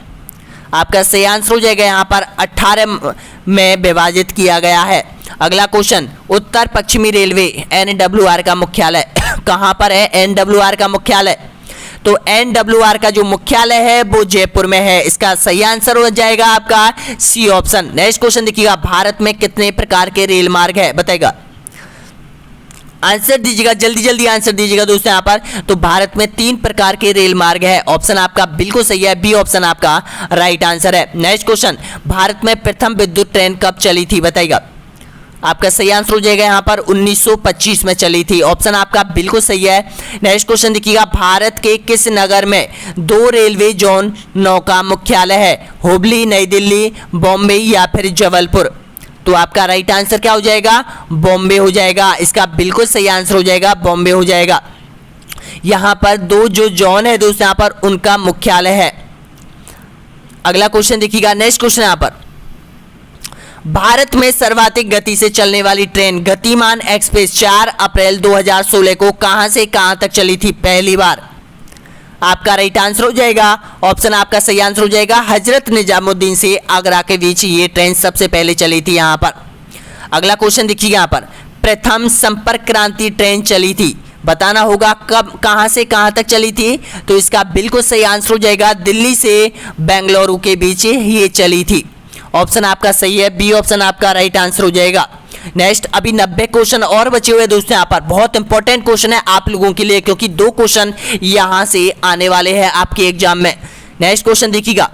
आपका सही आंसर हो जाएगा यहाँ पर 18 में विभाजित किया गया है। अगला क्वेश्चन, उत्तर पश्चिमी रेलवे एनडब्ल्यूआर का मुख्यालय कहाँ पर है? एनडब्ल्यूआर का मुख्यालय, तो एनडब्ल्यूआर का जो मुख्यालय है वो जयपुर में है, इसका सही आंसर हो जाएगा आपका सी ऑप्शन। नेक्स्ट क्वेश्चन देखिएगा, भारत में कितने प्रकार के रेल मार्ग है? बताइएगा, आंसर दीजिएगा, जल्दी जल्दी आंसर दीजिएगा दोस्तों यहाँ पर। तो भारत में 3 प्रकार के रेल मार्ग है, ऑप्शन आपका बिल्कुल सही है, बी ऑप्शन आपका राइट आंसर है। नेक्स्ट क्वेश्चन, भारत में प्रथम विद्युत ट्रेन कब चली थी? बताइएगा, आपका सही आंसर हो जाएगा यहाँ पर 1925 में चली थी, ऑप्शन आपका बिल्कुल सही है। नेक्स्ट क्वेश्चन देखिएगा, भारत के किस नगर में 2 रेलवे जोन 9 का मुख्यालय है? हुबली, नई दिल्ली, बॉम्बे या फिर जबलपुर। तो आपका राइट आंसर क्या हो जाएगा? बॉम्बे हो जाएगा, इसका बिल्कुल सही आंसर हो जाएगा बॉम्बे हो जाएगा। यहां पर 2 जो जोन है दोस्तों यहाँ पर उनका मुख्यालय है। अगला क्वेश्चन देखिएगा, नेक्स्ट क्वेश्चन यहाँ पर, भारत में सर्वाधिक गति से चलने वाली ट्रेन गतिमान एक्सप्रेस 4 अप्रैल 2016 को कहां से कहां तक चली थी पहली बार? आपका राइट आंसर हो जाएगा, ऑप्शन आपका सही आंसर हो जाएगा, हजरत निजामुद्दीन से आगरा के बीच ये ट्रेन सबसे पहले चली थी यहां पर। अगला क्वेश्चन देखिए यहां पर, प्रथम संपर्क क्रांति ट्रेन चली थी, बताना होगा कब, कहां से कहां तक चली थी? तो इसका बिल्कुल सही आंसर हो जाएगा, दिल्ली से बेंगलुरु के बीच ये चली थी, ऑप्शन आपका सही है, बी ऑप्शन आपका राइट आंसर हो जाएगा। नेक्स्ट, अभी 90 क्वेश्चन और बचे हुए दोस्तों यहाँ पर, बहुत इंपॉर्टेंट क्वेश्चन है आप लोगों के लिए, क्योंकि 2 क्वेश्चन यहाँ से आने वाले हैं आपके एग्जाम में। नेक्स्ट क्वेश्चन देखिएगा,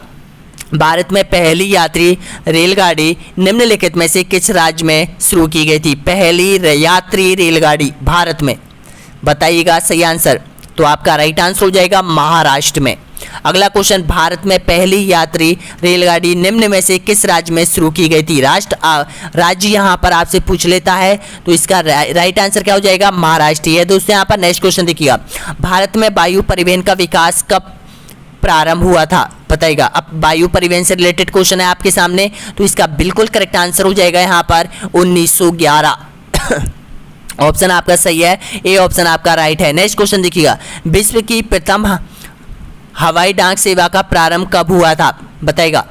भारत में पहली यात्री रेलगाड़ी निम्नलिखित में से किस राज्य में शुरू की गई थी? पहली यात्री रेलगाड़ी भारत में, बताइएगा सही आंसर। तो आपका राइट आंसर हो जाएगा महाराष्ट्र में। अगला क्वेश्चन, भारत में पहली यात्री रेलगाड़ी निम्न में से किस राज्य में शुरू की गई थी? राज्य यहां पर आपसे पूछ लेता है, तो इसका राइट आंसर क्या हो जाएगा? महाराष्ट्र है दोस्तों यहाँ पर। नेक्स्ट क्वेश्चन देखिएगा, भारत में वायु परिवहन का विकास कब प्रारंभ हुआ था? बताइएगा, अब वायु परिवहन से रिलेटेड क्वेश्चन है आपके सामने, तो इसका बिल्कुल करेक्ट आंसर हो जाएगा यहाँ पर 1911। ऑप्शन आपका सही है, ए ऑप्शन आपका राइट है। नेक्स्ट क्वेश्चन देखिएगा, विश्व की प्रथम हवाई डाक सेवा का प्रारंभ कब हुआ था? बताइएगा,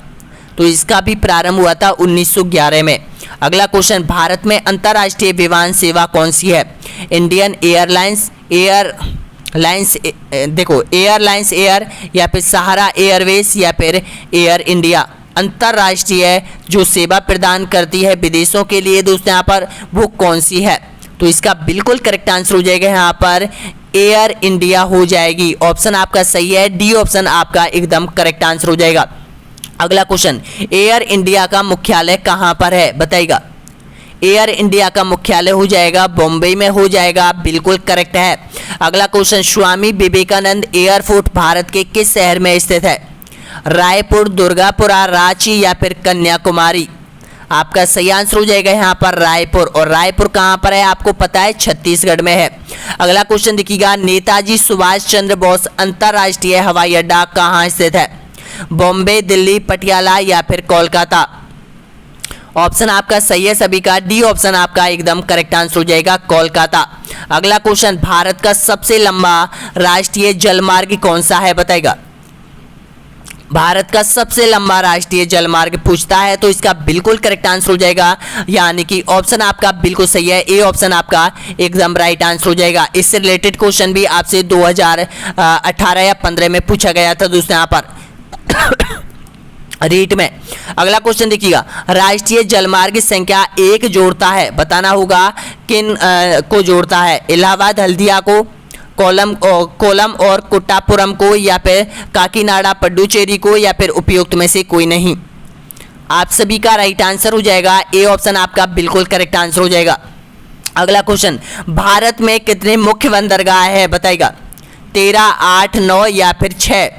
तो इसका भी प्रारंभ हुआ था 1911 में। अगला क्वेश्चन, भारत में अंतर्राष्ट्रीय विमान सेवा कौन सी है? इंडियन एयरलाइंस, एयरलाइंस एयर, या फिर सहारा एयरवेज, या फिर एयर इंडिया। अंतर्राष्ट्रीय जो सेवा प्रदान करती है विदेशों के लिए दोस्तों यहाँ पर, वो कौन सी है? तो इसका बिल्कुल करेक्ट आंसर हो जाएगा यहाँ पर एयर इंडिया हो जाएगी, ऑप्शन आपका सही है, डी ऑप्शन आपका एकदम करेक्ट आंसर हो जाएगा। अगला क्वेश्चन, एयर इंडिया का मुख्यालय कहाँ पर है? बताइएगा, एयर इंडिया का मुख्यालय हो जाएगा बॉम्बे में हो जाएगा, बिल्कुल करेक्ट है। अगला क्वेश्चन, स्वामी विवेकानंद एयरपोर्ट भारत के किस शहर में स्थित है? रायपुर, दुर्गापुरा, रांची या फिर कन्याकुमारी। आपका सही आंसर हो जाएगा यहाँ पर रायपुर। और रायपुर कहाँ पर है आपको पता है, छत्तीसगढ़ में है। अगला क्वेश्चन देखिएगा, नेताजी सुभाष चंद्र बोस अंतरराष्ट्रीय हवाई अड्डा कहाँ स्थित है? बॉम्बे, दिल्ली, पटियाला या फिर कोलकाता? ऑप्शन आपका सही है सभी का, डी ऑप्शन आपका एकदम करेक्ट आंसर हो जाएगा, कोलकाता। अगला क्वेश्चन, भारत का सबसे लंबा राष्ट्रीय जलमार्ग कौन सा है बताएगा? भारत का सबसे लंबा राष्ट्रीय जलमार्ग पूछता है तो इसका बिल्कुल करेक्ट आंसर हो जाएगा, यानी कि ऑप्शन आपका बिल्कुल सही है, ए ऑप्शन आपका एकदम राइट आंसर हो जाएगा। इससे रिलेटेड क्वेश्चन भी आपसे 2018 या 15 में पूछा गया था दोस्तों यहाँ पर रीट में। अगला क्वेश्चन देखिएगा, राष्ट्रीय जलमार्ग संख्या 1 जोड़ता है, बताना होगा किन को जोड़ता है? इलाहाबाद, हल्दिया को, कोलम और कुट्टापुरम को, या फिर काकीनाडा, पड्डुचेरी को, या फिर उपयुक्त में से कोई नहीं? आप सभी का राइट आंसर हो जाएगा, ए ऑप्शन आपका बिल्कुल करेक्ट आंसर हो जाएगा। अगला क्वेश्चन, भारत में कितने मुख्य बंदरगाह है बताएगा? 13, 8, 9 या फिर 6?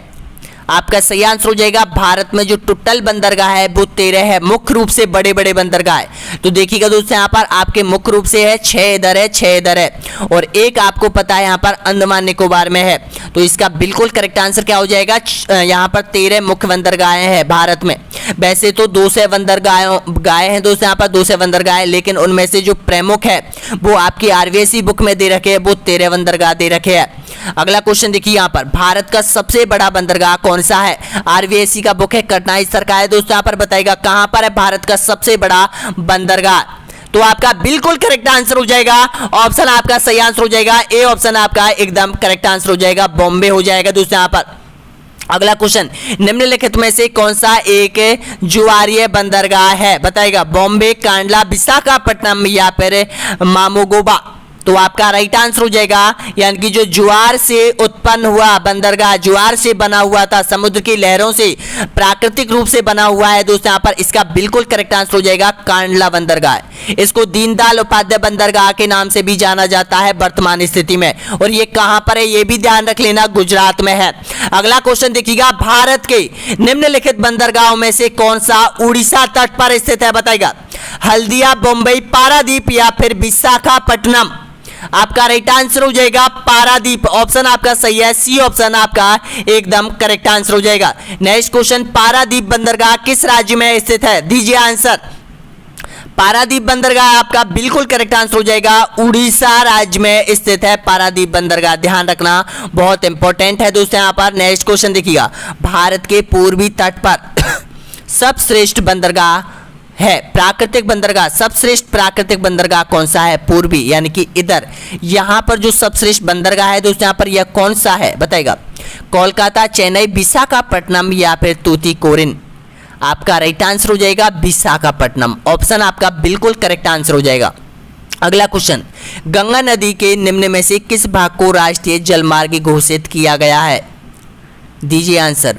आपका सही आंसर हो जाएगा, भारत में जो टोटल बंदरगाह है वो 13 है, मुख्य रूप से बड़े बड़े बंदरगाह है। तो देखिएगा दोस्तों यहाँ पर आपके मुख्य रूप से है 6 इधर है, 6 इधर है, और एक आपको पता है यहाँ पर अंडमान निकोबार में है। तो इसका बिल्कुल करेक्ट आंसर क्या हो जाएगा? यहाँ पर 13 मुख्य बंदरगाहें हैं भारत में। वैसे तो 200 बंदरगाह हैं दोस्तों यहाँ पर, 200 बंदरगाह, लेकिन उनमें से जो प्रमुख है वो आपकी आरवीएसी बुक में दे रखे हैं, वो 13 बंदरगाह दे रखे हैं। अगला क्वेश्चन देखिए यहाँ पर, भारत का सबसे बड़ा बंदरगाह कौन सा है? आरवीएसी का बुक है, कठिनाई स्तर का है दोस्तों यहाँ पर, बताइएगा कहां पर है भारत का सबसे बड़ा बंदरगाह? तो आपका बिल्कुल करेक्ट आंसर हो जाएगा, ऑप्शन आपका सही आंसर हो जाएगा, ए ऑप्शन आपका एकदम करेक्ट आंसर हो जाएगा, बॉम्बे हो जाएगा दोस्तों यहाँ पर। अगला क्वेश्चन, निम्नलिखित में से कौन सा एक जुआरीय बंदरगाह है बताइएगा? बॉम्बे, कांडला, विशाखापट्टनम या फिर मामोगोबा? तो आपका राइट आंसर हो जाएगा, यानी कि जो ज्वार से उत्पन्न हुआ बंदरगाह, ज्वार से बना हुआ था, समुद्र की लहरों से प्राकृतिक रूप से बना हुआ है दोस्तों यहाँ पर, इसका बिल्कुल करेक्ट आंसर हो जाएगा कांडला बंदरगाह। इसको दीनदयाल उपाध्याय बंदरगाह के नाम से भी जाना जाता है वर्तमान स्थिति में, और ये कहां पर है ये भी ध्यान रख लेना, गुजरात में है। अगला क्वेश्चन देखिएगा, भारत के निम्नलिखित बंदरगाहों में से कौन सा उड़ीसा तट पर स्थित है बताइएगा? हल्दिया, मुंबई, पारादीप या फिर विशाखापट्टनम? आपका राइट आंसर हो जाएगा पारादीप, ऑप्शन आपका सही है, सी ऑप्शन आपका एकदम करेक्ट आंसर हो जाएगा। नेक्स्ट क्वेश्चन, पारादीप बंदरगाह किस राज्य में स्थित है? दीजिए आंसर। पारादीप बंदरगाह आपका बिल्कुल करेक्ट आंसर हो जाएगा, उड़ीसा राज्य में स्थित है पारादीप बंदरगाह, ध्यान रखना बहुत इंपॉर्टेंट है दोस्तों यहाँ पर। नेक्स्ट क्वेश्चन देखिएगा, भारत के पूर्वी तट पर सबश्रेष्ठ बंदरगाह है, प्राकृतिक बंदरगाह, सबश्रेष्ठ प्राकृतिक बंदरगाह कौन सा है? पूर्वी, यानी कि इधर यहां पर जो सबश्रेष्ठ बंदरगाह है दोस्तों यहाँ पर यह कौन सा है बताएगा? कोलकाता, चेन्नई, विशाखापट्टनम या फिर तूतीकोरिन? आपका राइट आंसर हो जाएगा विशाखापट्टनम, ऑप्शन आपका बिल्कुल करेक्ट आंसर हो जाएगा। अगला क्वेश्चन, गंगा नदी के निम्न में से किस भाग को राष्ट्रीय जलमार्ग घोषित किया गया है? दीजिए आंसर।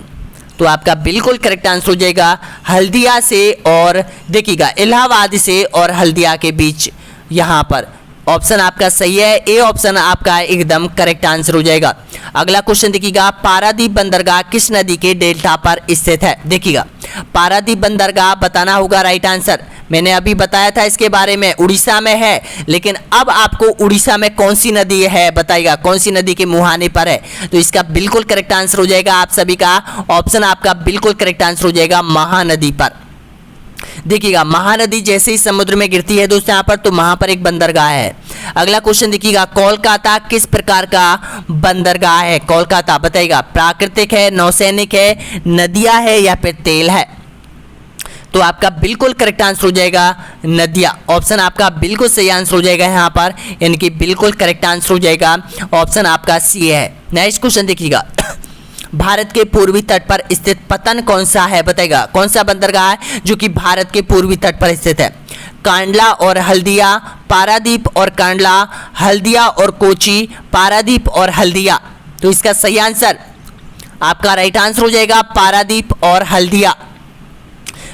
तो आपका बिल्कुल करेक्ट आंसर हो जाएगा हल्दिया से और देखिएगा इलाहाबाद से और हल्दिया के बीच, यहाँ पर ऑप्शन आपका सही है, ए ऑप्शन आपका एकदम करेक्ट आंसर हो जाएगा। अगला क्वेश्चन देखिएगा, पारादीप बंदरगाह किस नदी के डेल्टा पर स्थित है? देखिएगा पारादीप बंदरगाह बताना होगा राइट आंसर, मैंने अभी बताया था इसके बारे में, उड़ीसा में है, लेकिन अब आपको उड़ीसा में कौन सी नदी है बताइएगा, कौन सी नदी के मुहाने पर है? तो इसका बिल्कुल करेक्ट आंसर हो जाएगा आप सभी का, ऑप्शन आपका बिल्कुल करेक्ट आंसर हो जाएगा महानदी पर। देखिएगा महानदी जैसे ही समुद्र में गिरती है दोस्तों यहाँ पर, तो वहां पर एक बंदरगाह है। अगला क्वेश्चन देखिएगा, कोलकाता किस प्रकार का बंदरगाह है? कोलकाता बताइएगा, प्राकृतिक है, नौसैनिक है, नदियां है या फिर तेल है? तो आपका बिल्कुल करेक्ट आंसर हो जाएगा नदियां, ऑप्शन आपका बिल्कुल सही आंसर हो जाएगा यहाँ पर, यानी कि बिल्कुल करेक्ट आंसर हो जाएगा, ऑप्शन आपका सी है। नेक्स्ट क्वेश्चन देखिएगा, भारत के पूर्वी तट पर स्थित पतन कौन सा है बताइएगा? कौन सा बंदरगाह है जो कि भारत के पूर्वी तट पर स्थित है? कांडला और हल्दिया, पारादीप और कांडला, हल्दिया और कोची, पारादीप और हल्दिया? तो इसका सही आंसर आपका राइट आंसर हो जाएगा पारादीप और हल्दिया।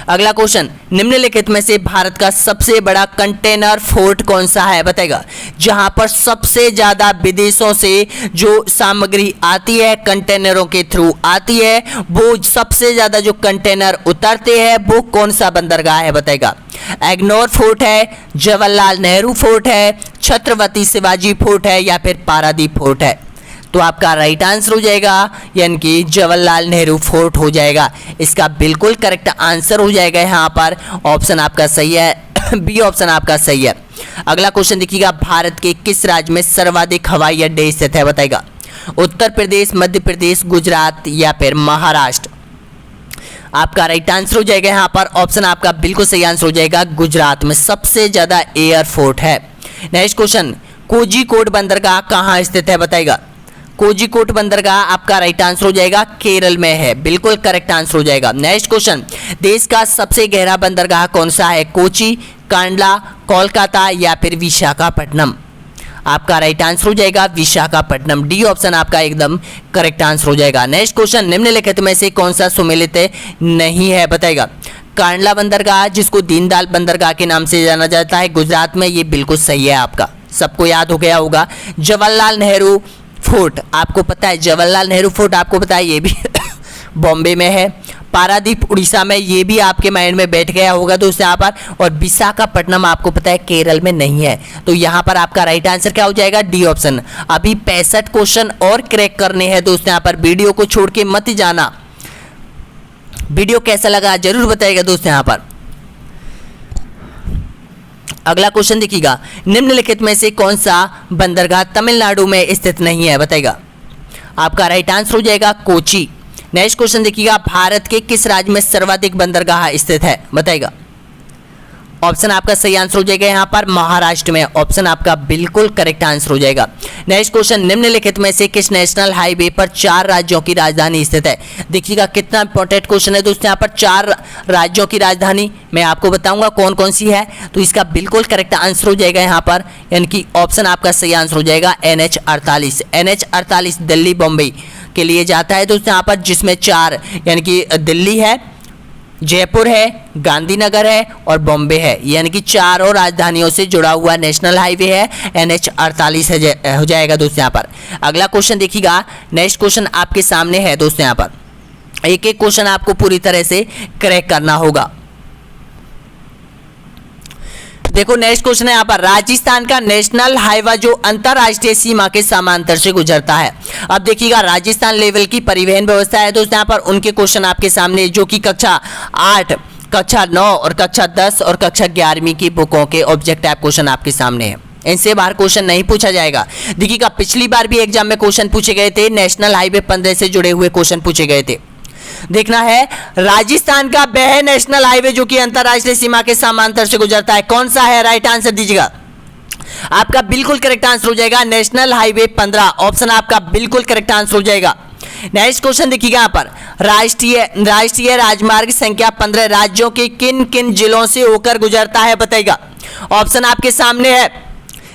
अगला क्वेश्चन, निम्नलिखित में से भारत का सबसे बड़ा कंटेनर फोर्ट कौन सा है बताएगा। जहां पर सबसे ज्यादा विदेशों से जो सामग्री आती है कंटेनरों के थ्रू आती है, वो सबसे ज्यादा जो कंटेनर उतरते हैं वो कौन सा बंदरगाह है बताएगा। एग्नोर फोर्ट है, जवाहरलाल नेहरू फोर्ट है, छत्रपति शिवाजी फोर्ट है या फिर पारादीप फोर्ट है। तो आपका राइट आंसर हो जाएगा यानी कि जवाहरलाल नेहरू फोर्ट हो जाएगा। इसका बिल्कुल करेक्ट आंसर हो जाएगा यहाँ पर ऑप्शन आपका सही है बी ऑप्शन आपका सही है। अगला क्वेश्चन देखिएगा, भारत के किस राज्य में सर्वाधिक हवाई अड्डे स्थित है बताएगा। उत्तर प्रदेश, मध्य प्रदेश, गुजरात या फिर महाराष्ट्र। आपका राइट आंसर हो जाएगा यहाँ पर ऑप्शन आपका बिल्कुल सही आंसर हो जाएगा, गुजरात में सबसे ज्यादा एयरपोर्ट है। नेक्स्ट क्वेश्चन, कोझिकोड बंदरगाह कहाँ स्थित है बताएगा। कोझिकोड बंदरगाह आपका राइट आंसर हो जाएगा केरल में है, बिल्कुल करेक्ट आंसर हो जाएगा। नेक्स्ट क्वेश्चन, देश का सबसे गहरा बंदरगाह कौन सा है। कोची, कांडला, कोलकाता या फिर विशाखापट्टनम। आपका राइट आंसर हो जाएगा विशाखापट्टनम, डी ऑप्शन आपका एकदम करेक्ट आंसर हो जाएगा। नेक्स्ट क्वेश्चन, निम्नलिखित में से कौन सा सुमेलित नहीं है बताएगा। कांडला बंदरगाह जिसको दीनदयाल बंदरगाह के नाम से जाना जाता है गुजरात में, ये बिल्कुल सही है, आपका सबको याद हो गया होगा। जवाहरलाल नेहरू फोर्ट आपको पता है, जवाहरलाल नेहरू फोर्ट आपको पता है ये भी बॉम्बे में है। पारादीप उड़ीसा में, ये भी आपके माइंड में बैठ गया होगा दोस्तों यहाँ पर। और विशाखापट्टनम आपको पता है केरल में नहीं है। तो यहाँ पर आपका राइट आंसर क्या हो जाएगा, डी ऑप्शन। अभी 65 क्वेश्चन और क्रैक करने हैं दोस्तों यहाँ पर, वीडियो को छोड़ के मत जाना। वीडियो कैसा लगा जरूर बताइएगा दोस्तों यहाँ पर। अगला क्वेश्चन देखिएगा, निम्नलिखित में से कौन सा बंदरगाह तमिलनाडु में स्थित नहीं है बताएगा। आपका राइट आंसर हो जाएगा कोची। नेक्स्ट क्वेश्चन देखिएगा, भारत के किस राज्य में सर्वाधिक बंदरगाह स्थित है बताएगा। ऑप्शन आपका सही आंसर हो जाएगा यहाँ पर महाराष्ट्र में, ऑप्शन आपका बिल्कुल करेक्ट आंसर हो जाएगा। नेक्स्ट क्वेश्चन, निम्नलिखित में से किस नेशनल हाईवे पर 4 राज्यों की राजधानी स्थित है। देखिएगा कितना इंपॉर्टेंट क्वेश्चन है दोस्तों यहाँ पर। 4 राज्यों की राजधानी मैं आपको बताऊंगा कौन कौन सी है, तो इसका बिल्कुल करेक्ट आंसर हो जाएगा यहाँ पर, यानी कि ऑप्शन आपका सही आंसर हो जाएगा NH48। NH48 दिल्ली बॉम्बे के लिए जाता है दोस्तों यहाँ पर, जिसमें 4 यानी कि दिल्ली है, जयपुर है, गांधीनगर है और बॉम्बे है, यानी कि 4 राजधानियों से जुड़ा हुआ नेशनल हाईवे है NH48 हो जाएगा दोस्तों यहाँ पर। अगला क्वेश्चन देखिएगा, नेक्स्ट क्वेश्चन आपके सामने है दोस्तों यहाँ पर। एक एक क्वेश्चन आपको पूरी तरह से क्रैक करना होगा। देखो नेक्स्ट क्वेश्चन है यहाँ पर, राजस्थान का नेशनल हाईवे जो अंतरराष्ट्रीय सीमा के समांतर से गुजरता है। अब देखिएगा राजस्थान लेवल की परिवहन व्यवस्था है दोस्तों यहाँ पर, उनके क्वेश्चन आपके सामने जो कि कक्षा 8, कक्षा 9 और कक्षा 10 और कक्षा 11वीं की बुकों के ऑब्जेक्ट टाइप क्वेश्चन आपके सामने है। इनसे बाहर क्वेश्चन नहीं पूछा जाएगा। देखिएगा पिछली बार भी एग्जाम में क्वेश्चन पूछे गए थे, नेशनल हाईवे 15 से जुड़े हुए क्वेश्चन पूछे गए थे। देखना है राजस्थान का वह नेशनल हाईवे जो कि अंतरराष्ट्रीय सीमा के समांतर से गुजरता है, कौन सा है, राइट आंसर दीजिएगा। आपका बिल्कुल करेक्ट आंसर हो जाएगा नेशनल हाईवे 15, ऑप्शन आपका बिल्कुल करेक्ट आंसर हो जाएगा। नेक्स्ट क्वेश्चन देखिएगा यहाँ पर, राष्ट्रीय राजमार्ग संख्या 15 राज्यों के किन किन जिलों से होकर गुजरता है बताइएगा। ऑप्शन आपके सामने है,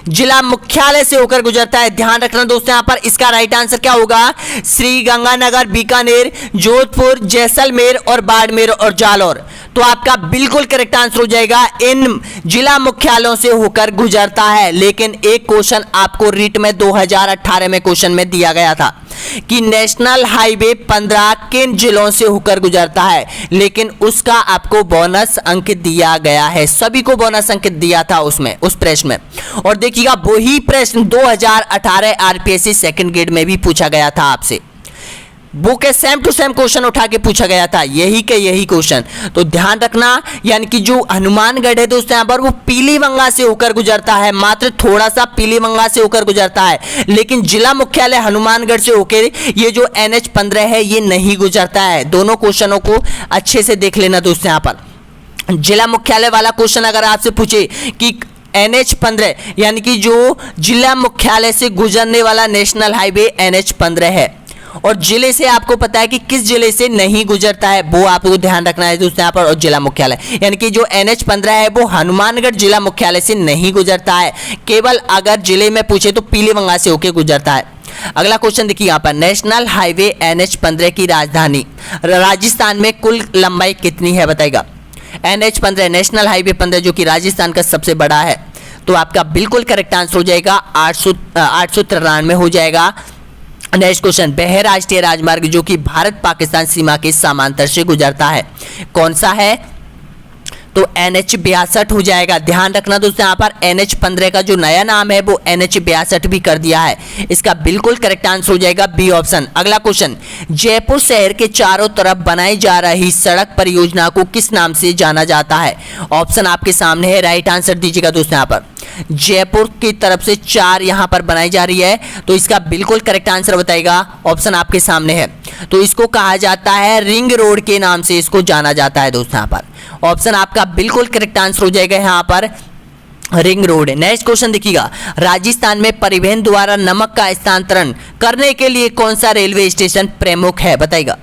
जिला मुख्यालय से होकर गुजरता है। ध्यान रखना दोस्तों यहाँ पर, इसका राइट आंसर क्या होगा, श्री गंगानगर, बीकानेर, जोधपुर, जैसलमेर और बाड़मेर और जालौर। तो आपका बिल्कुल करेक्ट आंसर हो जाएगा इन जिला मुख्यालयों से होकर गुजरता है। लेकिन एक क्वेश्चन आपको रीट में 2018 में क्वेश्चन में दिया गया था कि नेशनल हाईवे 15 किन जिलों से होकर गुजरता है, लेकिन उसका आपको बोनस अंक दिया गया है। सभी को बोनस अंक दिया था उसमें, उस प्रश्न में। और देखिएगा वही प्रश्न 2018 आरपीएससी सेकंड ग्रेड में भी पूछा गया था आपसे, वो के सेम टू सेम क्वेश्चन उठा के पूछा गया था, यही के यही क्वेश्चन। तो ध्यान रखना, यानी कि जो हनुमानगढ़ है दोस्तों यहाँ पर वो पीलीबंगा से होकर गुजरता है, मात्र थोड़ा सा पीलीबंगा से होकर गुजरता है, लेकिन जिला मुख्यालय हनुमानगढ़ से होकर ये जो NH15 है ये नहीं गुजरता है। दोनों क्वेश्चनों को अच्छे से देख लेना दोस्तों यहाँ पर। जिला मुख्यालय वाला क्वेश्चन अगर आपसे पूछे कि NH15 यानी कि जो जिला मुख्यालय से गुजरने वाला नेशनल हाईवे NH15 है, और जिले से आपको पता है कि किस जिले से नहीं गुजरता है, वो आपको ध्यान रखना है दोस्तों यहाँ पर। और जिला मुख्यालय यानी कि जो NH15 है वो हनुमानगढ़ जिला मुख्यालय से नहीं गुजरता है, केवल अगर जिले में पूछे तो पीलीबंगा से होकर गुजरता है। अगला क्वेश्चन देखिए यहाँ पर, नेशनल हाईवे NH15 की राजधानी राजस्थान में कुल लंबाई कितनी है बताएगा। NH15 नेशनल हाईवे 15 जो कि राजस्थान का सबसे बड़ा है। तो आपका बिल्कुल करेक्ट आंसर हो जाएगा 893 हो जाएगा। नेक्स्ट क्वेश्चन, बहुराष्ट्रीय राजमार्ग जो कि भारत पाकिस्तान सीमा के समांतर से गुजरता है, कौन सा है? तो NH62 हो जाएगा। ध्यान रखना दोस्तों, यहाँ पर NH15 का जो नया नाम है वो NH62 भी कर दिया है। इसका बिल्कुल करेक्ट आंसर हो जाएगा बी ऑप्शन। अगला क्वेश्चन, जयपुर शहर के चारों तरफ बनाई जा रही सड़क परियोजना को किस नाम से जाना जाता है? ऑप्शन आपके सामने है, राइट आंसर दीजिएगा दोस्तों। यहाँ पर जयपुर की तरफ से 4 यहाँ पर बनाई जा रही है, तो इसका बिल्कुल करेक्ट आंसर बताएगा, ऑप्शन आपके सामने है। तो इसको कहा जाता है रिंग रोड के नाम से इसको जाना जाता है दोस्तों। यहाँ पर ऑप्शन आपका बिल्कुल करेक्ट आंसर हो जाएगा यहाँ पर रिंग रोड। नेक्स्ट क्वेश्चन देखिएगा, राजस्थान में परिवहन द्वारा नमक का स्थानांतरण करने के लिए कौन सा रेलवे स्टेशन प्रमुख है? बताइएगा।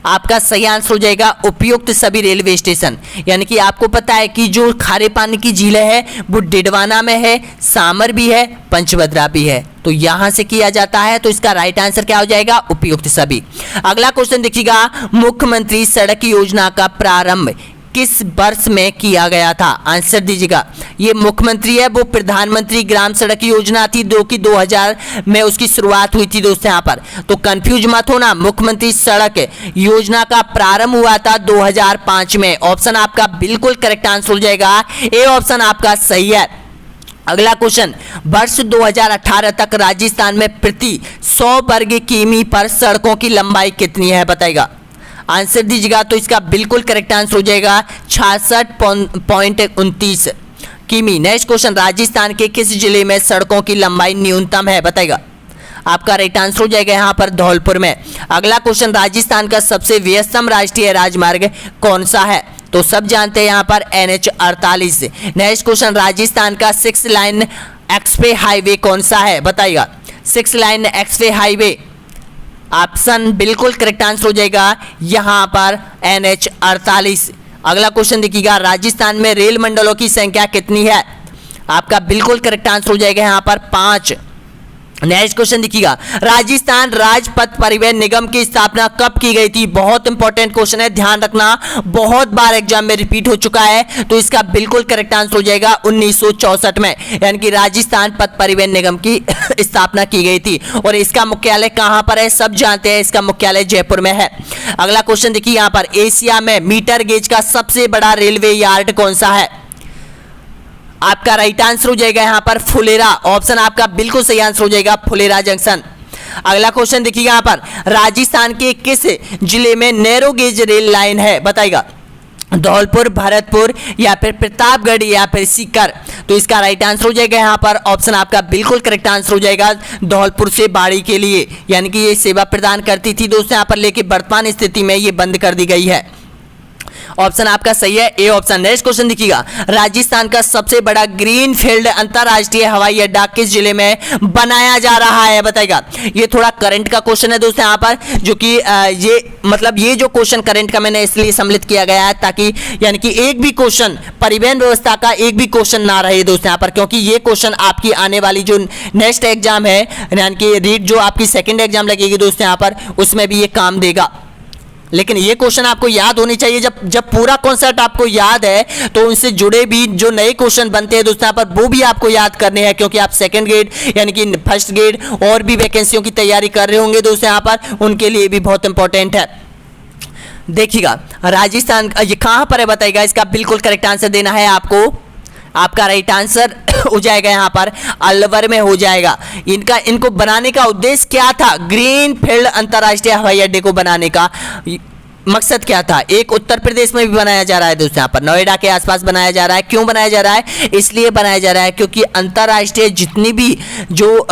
आपका सही आंसर हो जाएगा उपयुक्त सभी रेलवे स्टेशन। यानी कि आपको पता है कि जो खारे पानी की झीलें है वो डिडवाना में है, सामर भी है, पंचभद्रा भी है, तो यहां से किया जाता है। तो इसका राइट आंसर क्या हो जाएगा? उपयुक्त सभी। अगला क्वेश्चन देखिएगा, मुख्यमंत्री सड़क योजना का प्रारंभ किस वर्ष में किया गया था? आंसर दीजिएगा। ये मुख्यमंत्री है वो प्रधानमंत्री ग्राम सड़क योजना थी जो कि 2000 में उसकी शुरुआत हुई थी दोस्तों। यहाँ पर तो कंफ्यूज मत होना, मुख्यमंत्री सड़क योजना का प्रारंभ हुआ था 2005 में। ऑप्शन आपका बिल्कुल करेक्ट आंसर हो जाएगा, ए ऑप्शन आपका सही है। अगला क्वेश्चन, वर्ष 2018 तक राजस्थान में प्रति 100 वर्ग किमी पर सड़कों की लंबाई कितनी है? बताइएगा। आंसर दीजिएगा। तो इसका बिल्कुल करेक्ट आंसर हो जाएगा 66.29 किमी। नेक्स्ट क्वेश्चन, राजस्थान के किस जिले में सड़कों की लंबाई न्यूनतम है? बताइएगा। आपका राइट आंसर हो जाएगा यहाँ पर धौलपुर में। अगला क्वेश्चन, राजस्थान का सबसे व्यस्तम राष्ट्रीय राजमार्ग कौन सा है? तो सब जानते हैं यहाँ पर NH48। नेक्स्ट क्वेश्चन, राजस्थान का 6 लाइन एक्सप्रेस हाईवे कौन सा है? बताइएगा। 6 लाइन एक्सप्रेस हाईवे, ऑप्शन बिल्कुल करेक्ट आंसर हो जाएगा यहां पर NH48। अगला क्वेश्चन देखिएगा, राजस्थान में रेल मंडलों की संख्या कितनी है? आपका बिल्कुल करेक्ट आंसर हो जाएगा यहां पर 5। नेक्स्ट क्वेश्चन देखिएगा, राजस्थान राजपथ परिवहन निगम की स्थापना कब की गई थी? बहुत इंपॉर्टेंट क्वेश्चन है, ध्यान रखना, बहुत बार एग्जाम में रिपीट हो चुका है। तो इसका बिल्कुल करेक्ट आंसर हो जाएगा 1964 में, यानी कि राजस्थान पथ परिवहन निगम की स्थापना की गई थी। और इसका मुख्यालय कहां पर है? सब जानते हैं, इसका मुख्यालय जयपुर में है। अगला क्वेश्चन देखिए, यहां पर एशिया में मीटर गेज का सबसे बड़ा रेलवे यार्ड कौन सा है? आपका राइट आंसर हो जाएगा यहां पर फुलेरा। ऑप्शन आपका बिल्कुल सही आंसर हो जाएगा फुलेरा जंक्शन। अगला क्वेश्चन देखिएगा, यहां पर राजस्थान के किस जिले में नैरो गेज रेल लाइन है? बताइएगा। धौलपुर, भरतपुर या फिर प्रतापगढ़ या फिर सीकर? तो इसका राइट आंसर हो जाएगा यहाँ पर ऑप्शन आपका बिल्कुल करेक्ट आंसर हो जाएगा धौलपुर से बाड़ी के लिए, यानी कि ये सेवा प्रदान करती थी दोस्तों यहाँ पर, लेकिन वर्तमान स्थिति में ये बंद कर दी गई है। ऑप्शन आपका सही है, ए ऑप्शन। नेक्स्ट क्वेश्चन देखिएगा, राजस्थान का सबसे बड़ा ग्रीनफील्ड अंतरराष्ट्रीय हवाई अड्डा किस जिले में बनाया जा रहा है? बताइएगा। ये थोड़ा करंट का क्वेश्चन है दोस्तों यहाँ पर, जो कि ये जो क्वेश्चन करंट का मैंने इसलिए सम्मिलित किया गया है ताकि यानी कि एक भी क्वेश्चन परिवहन व्यवस्था का एक भी क्वेश्चन ना रहे दोस्तों यहाँ पर, क्योंकि ये क्वेश्चन आपकी आने वाली जो नेक्स्ट एग्जाम है यानी कि रीड जो आपकी सेकेंड एग्जाम लगेगी दोस्तों यहाँ पर, उसमें भी ये काम देगा। लेकिन ये क्वेश्चन आपको याद होनी चाहिए। जब पूरा कॉन्सेप्ट आपको याद है तो उनसे जुड़े भी जो नए क्वेश्चन बनते हैं दोस्तों यहाँ पर वो भी आपको याद करने हैं, क्योंकि आप सेकंड ग्रेड यानी कि फर्स्ट ग्रेड और भी वैकेंसियों की तैयारी कर रहे होंगे दोस्तों यहाँ पर, उनके लिए भी बहुत इंपॉर्टेंट है। देखिएगा, राजस्थान ये कहाँ पर है बताइएगा। इसका बिल्कुल करेक्ट आंसर देना है आपको। आपका राइट आंसर हो जाएगा यहाँ पर अलवर में हो जाएगा। इनको बनाने का उद्देश्य क्या था? ग्रीनफील्ड अंतरराष्ट्रीय हवाई अड्डे को बनाने का मकसद क्या था? एक उत्तर प्रदेश में भी बनाया जा रहा है दोस्तों यहाँ पर, नोएडा के आसपास बनाया जा रहा है। क्यों बनाया जा रहा है? इसलिए बनाया जा रहा है क्योंकि अंतरराष्ट्रीय जितनी भी जो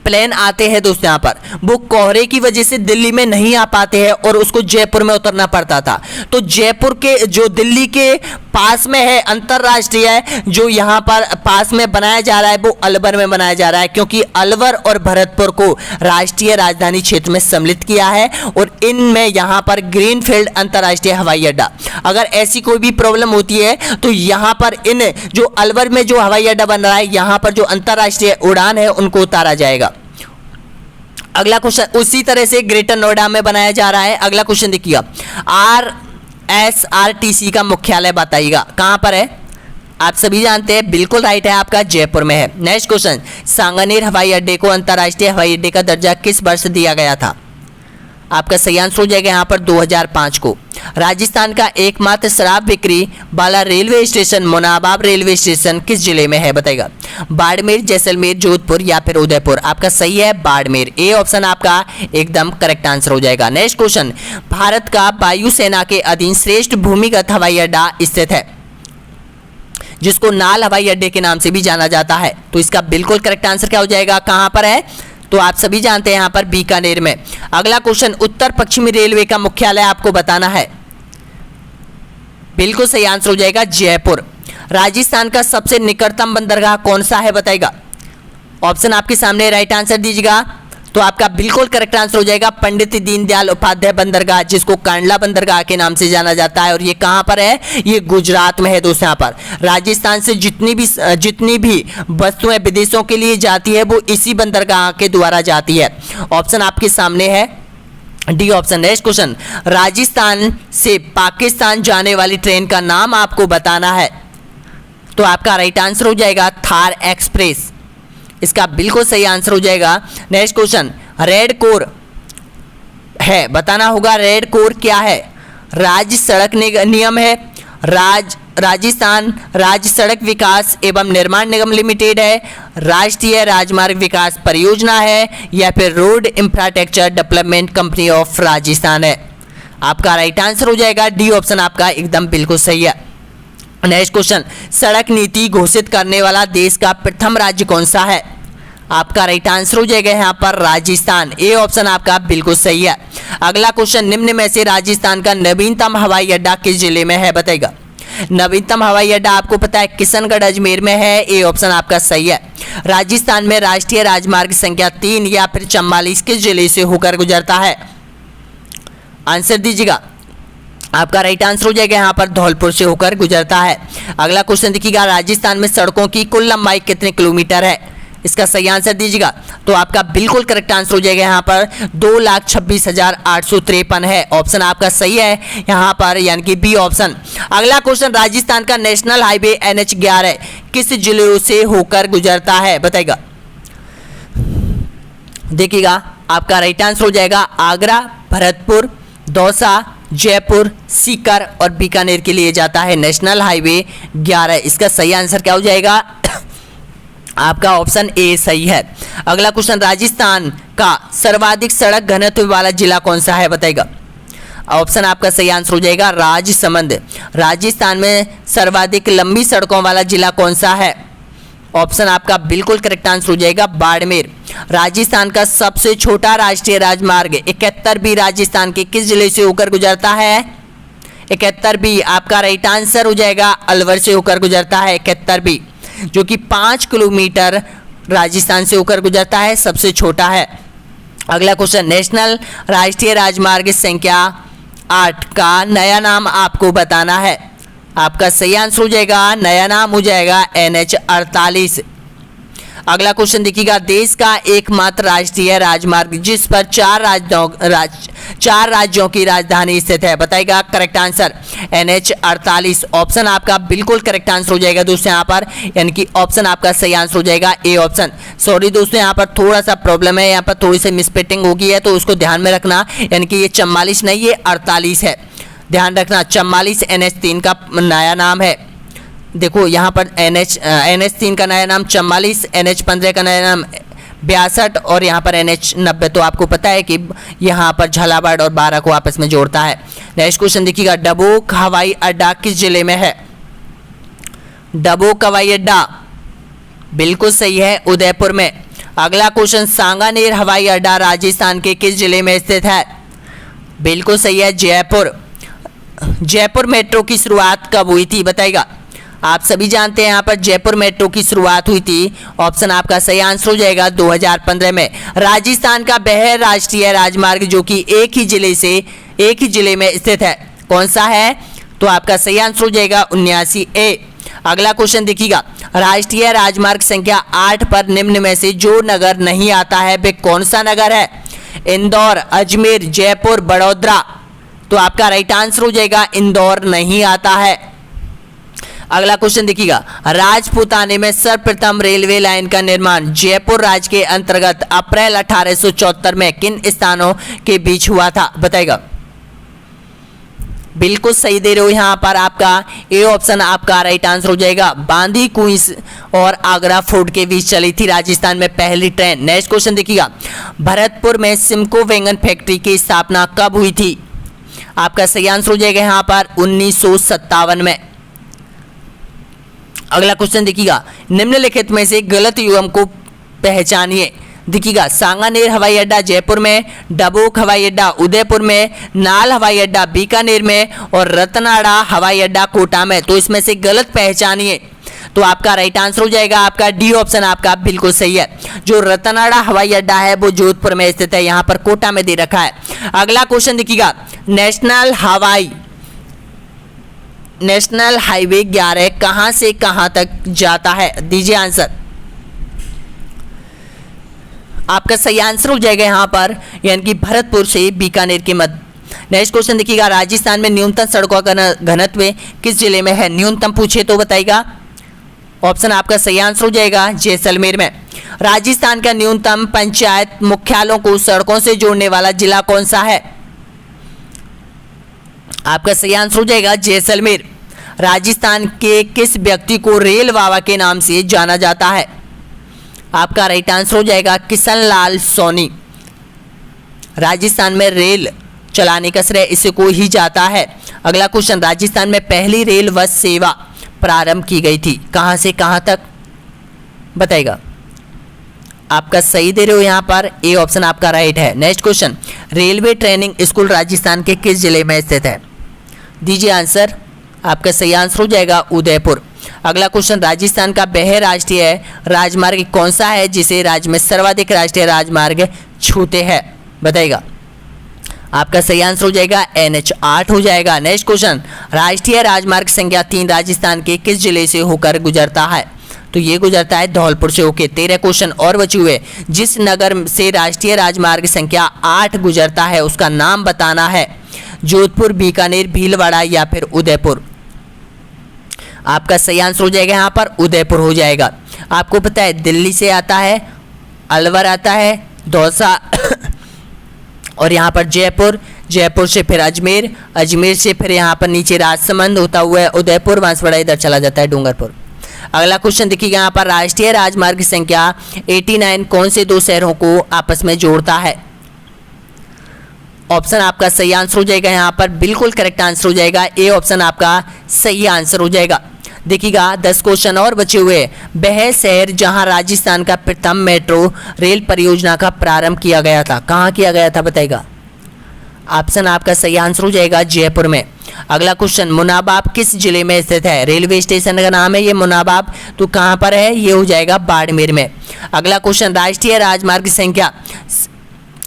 प्लेन आते हैं दोस्तों यहाँ पर, वो कोहरे की वजह से दिल्ली में नहीं आ पाते हैं और उसको जयपुर में उतरना पड़ता था। तो जयपुर के जो दिल्ली के पास में है अंतरराष्ट्रीय जो यहाँ पर पास में बनाया जा रहा है वो अलवर में बनाया जा रहा है, क्योंकि अलवर और भरतपुर को राष्ट्रीय राजधानी क्षेत्र में सम्मिलित किया है और इनमें यहाँ पर ग्रीनफील्ड अंतरराष्ट्रीय हवाई अड्डा, अगर ऐसी कोई भी प्रॉब्लम होती है तो यहाँ पर इन जो अलवर में जो हवाई अड्डा बन रहा है यहाँ पर जो अंतरराष्ट्रीय उड़ान है उनको उतारा जाएगा। अगला क्वेश्चन उसी तरह से ग्रेटर नोएडा में बनाया जा रहा है। अगला क्वेश्चन देखिएगा, एसआरटीसी का मुख्यालय बताइएगा कहां पर है। आप सभी जानते हैं, बिल्कुल राइट है आपका, जयपुर में है। नेक्स्ट क्वेश्चन, सांगानेर हवाई अड्डे को अंतर्राष्ट्रीय हवाई अड्डे का दर्जा किस वर्ष दिया गया था। आपका सही आंसर हो जाएगा यहाँ पर 2005 को। राजस्थान का एकमात्र शराब बिक्री वाला railway station Munabao railway station किस जिले में है बताइएगा। बाड़मेर, जैसलमेर, जोधपुर या फिर उदयपुर। आपका सही है बाड़मेर, ए ऑप्शन आपका एकदम करेक्ट आंसर हो जाएगा। नेक्स्ट क्वेश्चन, भारत का वायुसेना के अधीन श्रेष्ठ भूमिगत हवाई अड्डा स्थित है, जिसको नाल हवाई अड्डे के नाम से भी जाना जाता है। तो इसका बिल्कुल करेक्ट आंसर क्या हो जाएगा, कहां पर है, तो आप सभी जानते हैं यहां पर बीकानेर में। अगला क्वेश्चन, उत्तर पश्चिमी रेलवे का मुख्यालय आपको बताना है। बिल्कुल सही आंसर हो जाएगा जयपुर। राजस्थान का सबसे निकटतम बंदरगाह कौन सा है बताइएगा। ऑप्शन आपके सामने, राइट आंसर दीजिएगा। तो आपका बिल्कुल करेक्ट आंसर हो जाएगा पंडित दीनदयाल उपाध्याय बंदरगाह, जिसको कांडला बंदरगाह के नाम से जाना जाता है। और ये कहां पर है, ये गुजरात में है दोस्तों। यहाँ पर राजस्थान से जितनी भी वस्तुएं विदेशों के लिए जाती है वो इसी बंदरगाह के द्वारा जाती है। ऑप्शन आपके सामने है, D option. Next question, Rajasthan से पाकिस्तान जाने वाली ट्रेन का नाम आपको बताना है। तो आपका राइट आंसर हो जाएगा थार एक्सप्रेस, इसका बिल्कुल सही आंसर हो जाएगा। नेक्स्ट क्वेश्चन, रेड कोर है, बताना होगा रेड कोर क्या है। राज्य सड़क नियम है, राजस्थान राज्य सड़क विकास एवं निर्माण निगम लिमिटेड है, राष्ट्रीय राजमार्ग विकास परियोजना है, या फिर road infrastructure development company of Rajasthan है। आपका राइट आंसर हो जाएगा डी ऑप्शन आपका एकदम बिल्कुल सही है। नेक्स्ट क्वेश्चन, सड़क नीति घोषित करने वाला देश का प्रथम राज्य कौन सा है। आपका राइट आंसर हो जाएगा यहाँ पर राजस्थान, ए ऑप्शन आपका बिल्कुल सही है। अगला क्वेश्चन, निम्न में से राजस्थान का नवीनतम हवाई अड्डा किस जिले में है बताइएगा। नवीनतम हवाई अड्डा आपको पता है किशनगढ़ अजमेर में है, ए ऑप्शन आपका सही है। राजस्थान में राष्ट्रीय राजमार्ग संख्या 3 या फिर 44 किस जिले से होकर गुजरता है। आंसर दीजिएगा। आपका राइट आंसर हो जाएगा यहाँ पर धौलपुर से होकर गुजरता है। अगला क्वेश्चन देखिएगा, राजस्थान में सड़कों की कुल लंबाई कितने किलोमीटर है। इसका सही आंसर दीजिएगा। तो आपका बिल्कुल करेक्ट आंसर हो जाएगा यहाँ पर 2,26,853 है। ऑप्शन आपका सही है यहाँ पर, यानी कि बी ऑप्शन। अगला क्वेश्चन, राजस्थान का नेशनल हाईवे NH11 किस जिलों से होकर गुजरता है बताइएगा। देखिएगा आपका राइट आंसर हो जाएगा आगरा, भरतपुर, दौसा, जयपुर, सीकर और बीकानेर के लिए जाता है नेशनल हाईवे 11। इसका सही आंसर क्या हो जाएगा, आपका ऑप्शन ए सही है। अगला क्वेश्चन, राजस्थान का सर्वाधिक सड़क घनत्व वाला जिला कौन सा है बताइएगा। ऑप्शन आपका सही आंसर हो जाएगा राजसमंद। राजस्थान में सर्वाधिक लंबी सड़कों वाला जिला कौन सा है। ऑप्शन आपका बिल्कुल करेक्ट आंसर हो जाएगा बाड़मेर। राजस्थान का सबसे छोटा राष्ट्रीय राजमार्ग 71 भी राजस्थान के किस जिले से होकर गुजरता है। 71 भी आपका राइट आंसर हो जाएगा अलवर से होकर गुजरता है 71 भी, जो कि 5 किलोमीटर राजस्थान से होकर गुजरता है, सबसे छोटा है। अगला क्वेश्चन, नेशनल राष्ट्रीय राजमार्ग संख्या 8 का नया नाम आपको बताना है। आपका सही आंसर हो जाएगा, नया नाम हो जाएगा NH48। अगला क्वेश्चन देखिएगा, देश का एकमात्र राष्ट्रीय राजमार्ग जिस पर 4 राज्यों की राजधानी स्थित है बताइएगा। Correct answer NH48। ऑप्शन आपका बिल्कुल करेक्ट आंसर हो जाएगा दोस्तों यहाँ पर, यानी कि ऑप्शन आपका सही आंसर हो जाएगा ए ऑप्शन। सॉरी दोस्तों, यहाँ पर थोड़ा सा प्रॉब्लम है, यहाँ पर थोड़ी सी मिसप्रिंटिंग हो गई है, तो उसको ध्यान में रखना। यानी कि ये 44 नहीं, ये 48 है, ध्यान रखना। 44 NH3 का नया नाम है। देखो यहाँ पर NH3 का नया नाम 44, NH15 का नया नाम 62 और यहाँ पर NH90। तो आपको पता है कि यहाँ पर झालावाड़ और बारा को आपस में जोड़ता है। नेक्स्ट क्वेश्चन देखिएगा, डबोक हवाई अड्डा किस जिले में है। डबोक हवाई अड्डा बिल्कुल सही है, उदयपुर में। अगला क्वेश्चन, सांगानेर हवाई अड्डा राजस्थान के किस जिले में स्थित है। बिल्कुल सही है, जयपुर। जयपुर मेट्रो की शुरुआत कब हुई थी बताइएगा। आप सभी जानते हैं यहाँ पर जयपुर मेट्रो की शुरुआत हुई थी। ऑप्शन आपका सही आंसर हो जाएगा 2015 में। राजस्थान का वह राष्ट्रीय राजमार्ग जो कि एक ही जिले में स्थित है, कौन सा है। तो आपका सही आंसर हो जाएगा 79A। अगला क्वेश्चन देखिएगा, राष्ट्रीय राजमार्ग संख्या 8 पर निम्न में से जो नगर नहीं आता है वे कौन सा नगर है। इंदौर, अजमेर, जयपुर, बड़ौदा। तो आपका राइट आंसर हो जाएगा इंदौर नहीं आता है। अगला क्वेश्चन देखिएगा, राजपूताने में सर्वप्रथम रेलवे लाइन का निर्माण जयपुर राज्य के अंतर्गत अप्रैल 1874 में किन स्थानों के बीच हुआ था, बताएगा। बिल्कुल सही दे रहे हो यहाँ पर, आपका ए ऑप्शन आपका राइट आंसर हो जाएगा। बांदी कुइंस और आगरा फोर्ट के बीच चली थी राजस्थान में पहली ट्रेन। नेक्स्ट क्वेश्चन देखिएगा, भरतपुर में सिमको वैगन फैक्ट्री की स्थापना कब हुई थी, आपका सही आंसर हो जाएगा यहाँ पर 1957 में। अगला क्वेश्चन देखिएगा, निम्नलिखित में से गलत युग्म को पहचानिए। देखिएगा, सांगानेर हवाई अड्डा जयपुर में, डबोक हवाई अड्डा उदयपुर में, नाल हवाई अड्डा बीकानेर में और रतनाड़ा हवाई अड्डा कोटा में। तो इसमें से गलत पहचानिए। तो आपका राइट आंसर हो जाएगा आपका डी ऑप्शन आपका बिल्कुल सही है। जो रतनाड़ा हवाई अड्डा है वो जोधपुर में स्थित है, यहाँ पर कोटा में दे रखा है। अगला क्वेश्चन देखिएगा, नेशनल हाईवे 11 कहां से कहां तक जाता है, दीजिए आंसर। आपका सही आंसर हो जाएगा यहाँ पर यानी कि भरतपुर से बीकानेर के मध्य। नेक्स्ट क्वेश्चन देखिएगा, राजस्थान में न्यूनतम सड़कों का घनत्व किस जिले में है, न्यूनतम पूछे तो बताइएगा। ऑप्शन आपका सही आंसर हो जाएगा जैसलमेर में। राजस्थान का न्यूनतम पंचायत मुख्यालयों को सड़कों से जोड़ने वाला जिला कौन सा है, आपका सही आंसर हो जाएगा जैसलमेर। राजस्थान के किस व्यक्ति को रेल बाबा के नाम से जाना जाता है, आपका राइट आंसर हो जाएगा किशन लाल सोनी। राजस्थान में रेल चलाने का श्रेय इसे को ही जाता है। अगला क्वेश्चन, राजस्थान में पहली रेल बस सेवा प्रारंभ की गई थी, कहां से कहां तक, बताएगा। आपका सही दे रहे हो यहाँ पर, ए ऑप्शन आपका राइट है। Next question, railway training school Rajasthan के किस जिले में स्थित है, दीजिए आंसर। आपका सही आंसर हो जाएगा उदयपुर। अगला क्वेश्चन, राजस्थान का वह राष्ट्रीय राजमार्ग कौन सा है जिसे राज्य में सर्वाधिक राष्ट्रीय राजमार्ग छूते हैं, बताइएगा। आपका सही आंसर हो जाएगा NH 8 हो जाएगा। नेक्स्ट क्वेश्चन, राष्ट्रीय राजमार्ग संख्या 3 राजस्थान के किस जिले से होकर गुजरता है, तो ये गुजरता है धौलपुर से होके। 13 क्वेश्चन और बचे हुए, जिस नगर से राष्ट्रीय राजमार्ग संख्या 8 गुजरता है उसका नाम बताना है, जोधपुर, बीकानेर, भीलवाड़ा या फिर उदयपुर। आपका सही आंसर हो जाएगा यहाँ पर उदयपुर हो जाएगा। आपको पता है दिल्ली से आता है, अलवर आता है, दौसा और यहाँ पर जयपुर, जयपुर से फिर अजमेर, अजमेर से फिर यहाँ पर नीचे राजसमंद होता हुआ उदयपुर, बांसवाड़ा इधर चला जाता है डूंगरपुर। अगला क्वेश्चन देखिएगा, यहाँ पर राष्ट्रीय राजमार्ग संख्या 89 कौन से दो शहरों को आपस में जोड़ता है, ऑप्शन आपका सही आंसर हो जाएगा यहाँ पर बिल्कुल करेक्ट आंसर हो जाएगा, ए ऑप्शन आपका सही आंसर हो जाएगा। देखिएगा 10 क्वेश्चन और बचे हुए, वह शहर जहां राजस्थान का प्रथम मेट्रो रेल परियोजना का प्रारंभ किया गया था, कहां किया गया था, बताइएगा। ऑप्शन आपका सही आंसर हो जाएगा जयपुर में। अगला क्वेश्चन, मुनाबाब किस जिले में स्थित है, रेलवे स्टेशन का नाम है ये मुनाबाब, तो कहां पर है, ये हो जाएगा बाड़मेर में। अगला क्वेश्चन, राष्ट्रीय राजमार्ग संख्या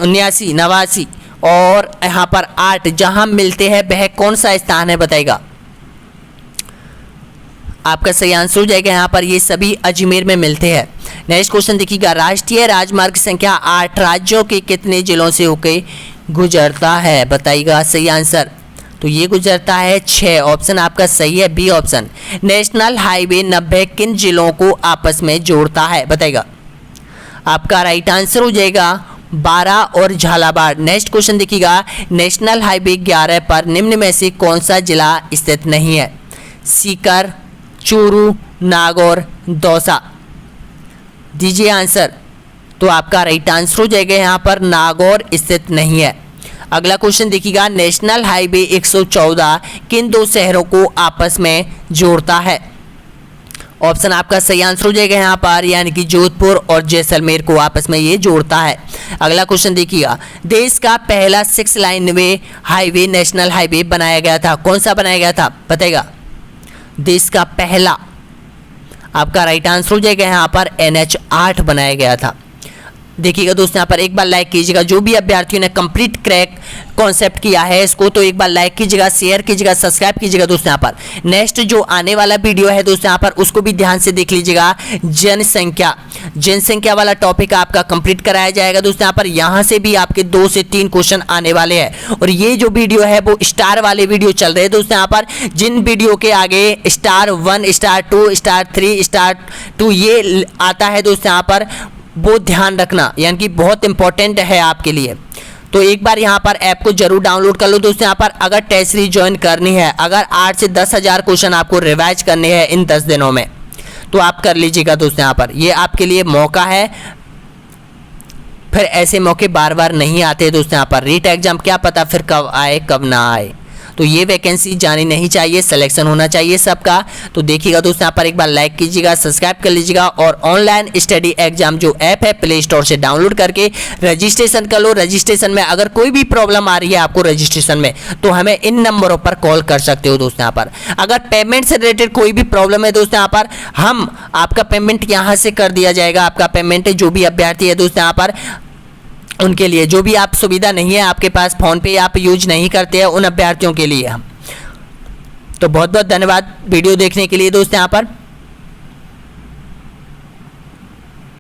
79, 89 और यहाँ पर 8 जहां मिलते हैं वह कौन सा स्थान है, बताइएगा। आपका सही आंसर हो जाएगा यहाँ पर ये सभी अजमेर में मिलते हैं। नेक्स्ट क्वेश्चन देखिएगा, राष्ट्रीय राजमार्ग संख्या 8 राज्यों के कितने जिलों से होकर गुजरता है, बताइएगा सही आंसर। तो ये गुजरता है 6, ऑप्शन आपका सही है बी ऑप्शन। नेशनल हाईवे 90 किन जिलों को आपस में जोड़ता है, बताइएगा। आपका राइट आंसर हो जाएगा 12 और झालावाड़। नेक्स्ट क्वेश्चन देखिएगा, नेशनल हाईवे 11 पर निम्न में से कौन सा जिला स्थित नहीं है, सीकर, चूरू, नागौर, दौसा, दीजिए आंसर। तो आपका राइट आंसर हो जाएगा यहाँ पर नागौर स्थित नहीं है। अगला क्वेश्चन देखिएगा, नेशनल हाईवे 114 किन दो शहरों को आपस में जोड़ता है, ऑप्शन आपका सही आंसर हो जाएगा यहाँ पर यानी कि जोधपुर और जैसलमेर को आपस में ये जोड़ता है। अगला क्वेश्चन देखिएगा, देश का पहला 6 लाइन वे हाईवे नेशनल हाईवे बनाया गया था, कौन सा बनाया गया था, बताइएगा। देश का पहला, आपका राइट आंसर हो जाएगा यहाँ पर NH 8 बनाया गया था। देखिएगा दोस्तों यहाँ पर एक बार लाइक कीजिएगा, जो भी अभ्यर्थियों ने कंप्लीट क्रैक कॉन्सेप्ट किया है इसको, तो एक बार लाइक कीजिएगा, शेयर कीजिएगा, सब्सक्राइब कीजिएगा। दोस्तों यहाँ पर नेक्स्ट जो आने वाला वीडियो है दोस्तों यहाँ पर उसको भी ध्यान से देख लीजिएगा। जनसंख्या वाला टॉपिक आपका कंप्लीट कराया जाएगा दोस्तों यहाँ पर। यहाँ से भी आपके 2 से 3 क्वेश्चन आने वाले हैं और ये जो वीडियो है वो स्टार वाले वीडियो चल रहे हैं दोस्तों यहाँ पर। जिन वीडियो के आगे स्टार 1, स्टार 2, स्टार 3, स्टार 2 ये आता है दोस्तों यहाँ पर, वो ध्यान रखना, यानी कि बहुत इंपॉर्टेंट है आपके लिए। तो एक बार यहाँ पर ऐप को जरूर डाउनलोड कर लो दोस्तों यहाँ पर। अगर टेस्ट सीरीज ज्वाइन करनी है, अगर 8 से 10,000 क्वेश्चन आपको रिवाइज करने हैं इन 10 दिनों में, तो आप कर लीजिएगा दोस्तों यहाँ पर। ये आपके लिए मौका है, फिर ऐसे मौके बार बार नहीं आते दोस्तों यहाँ पर। रीट एग्जाम क्या पता फिर कब आए कब ना आए, तो ये वैकेंसी जानी नहीं चाहिए, सिलेक्शन होना चाहिए सबका। तो देखिएगा दोस्तों यहाँ पर एक बार लाइक कीजिएगा, सब्सक्राइब कर लीजिएगा और ऑनलाइन स्टडी एग्जाम जो ऐप है प्ले स्टोर से डाउनलोड करके रजिस्ट्रेशन कर लो। रजिस्ट्रेशन में अगर कोई भी प्रॉब्लम आ रही है आपको रजिस्ट्रेशन में, तो हमें इन नंबरों पर कॉल कर सकते हो दोस्तों यहाँ पर। अगर पेमेंट से रिलेटेड कोई भी प्रॉब्लम है दोस्तों यहाँ पर, हम आपका पेमेंट यहाँ से कर दिया जाएगा। आपका पेमेंट जो भी अभ्यर्थी है दोस्तों यहाँ पर, उनके लिए जो भी आप सुविधा नहीं है आपके पास, फोन पे आप यूज नहीं करते हैं, उन अभ्यर्थियों के लिए हम। तो बहुत बहुत धन्यवाद वीडियो देखने के लिए दोस्तों यहाँ पर।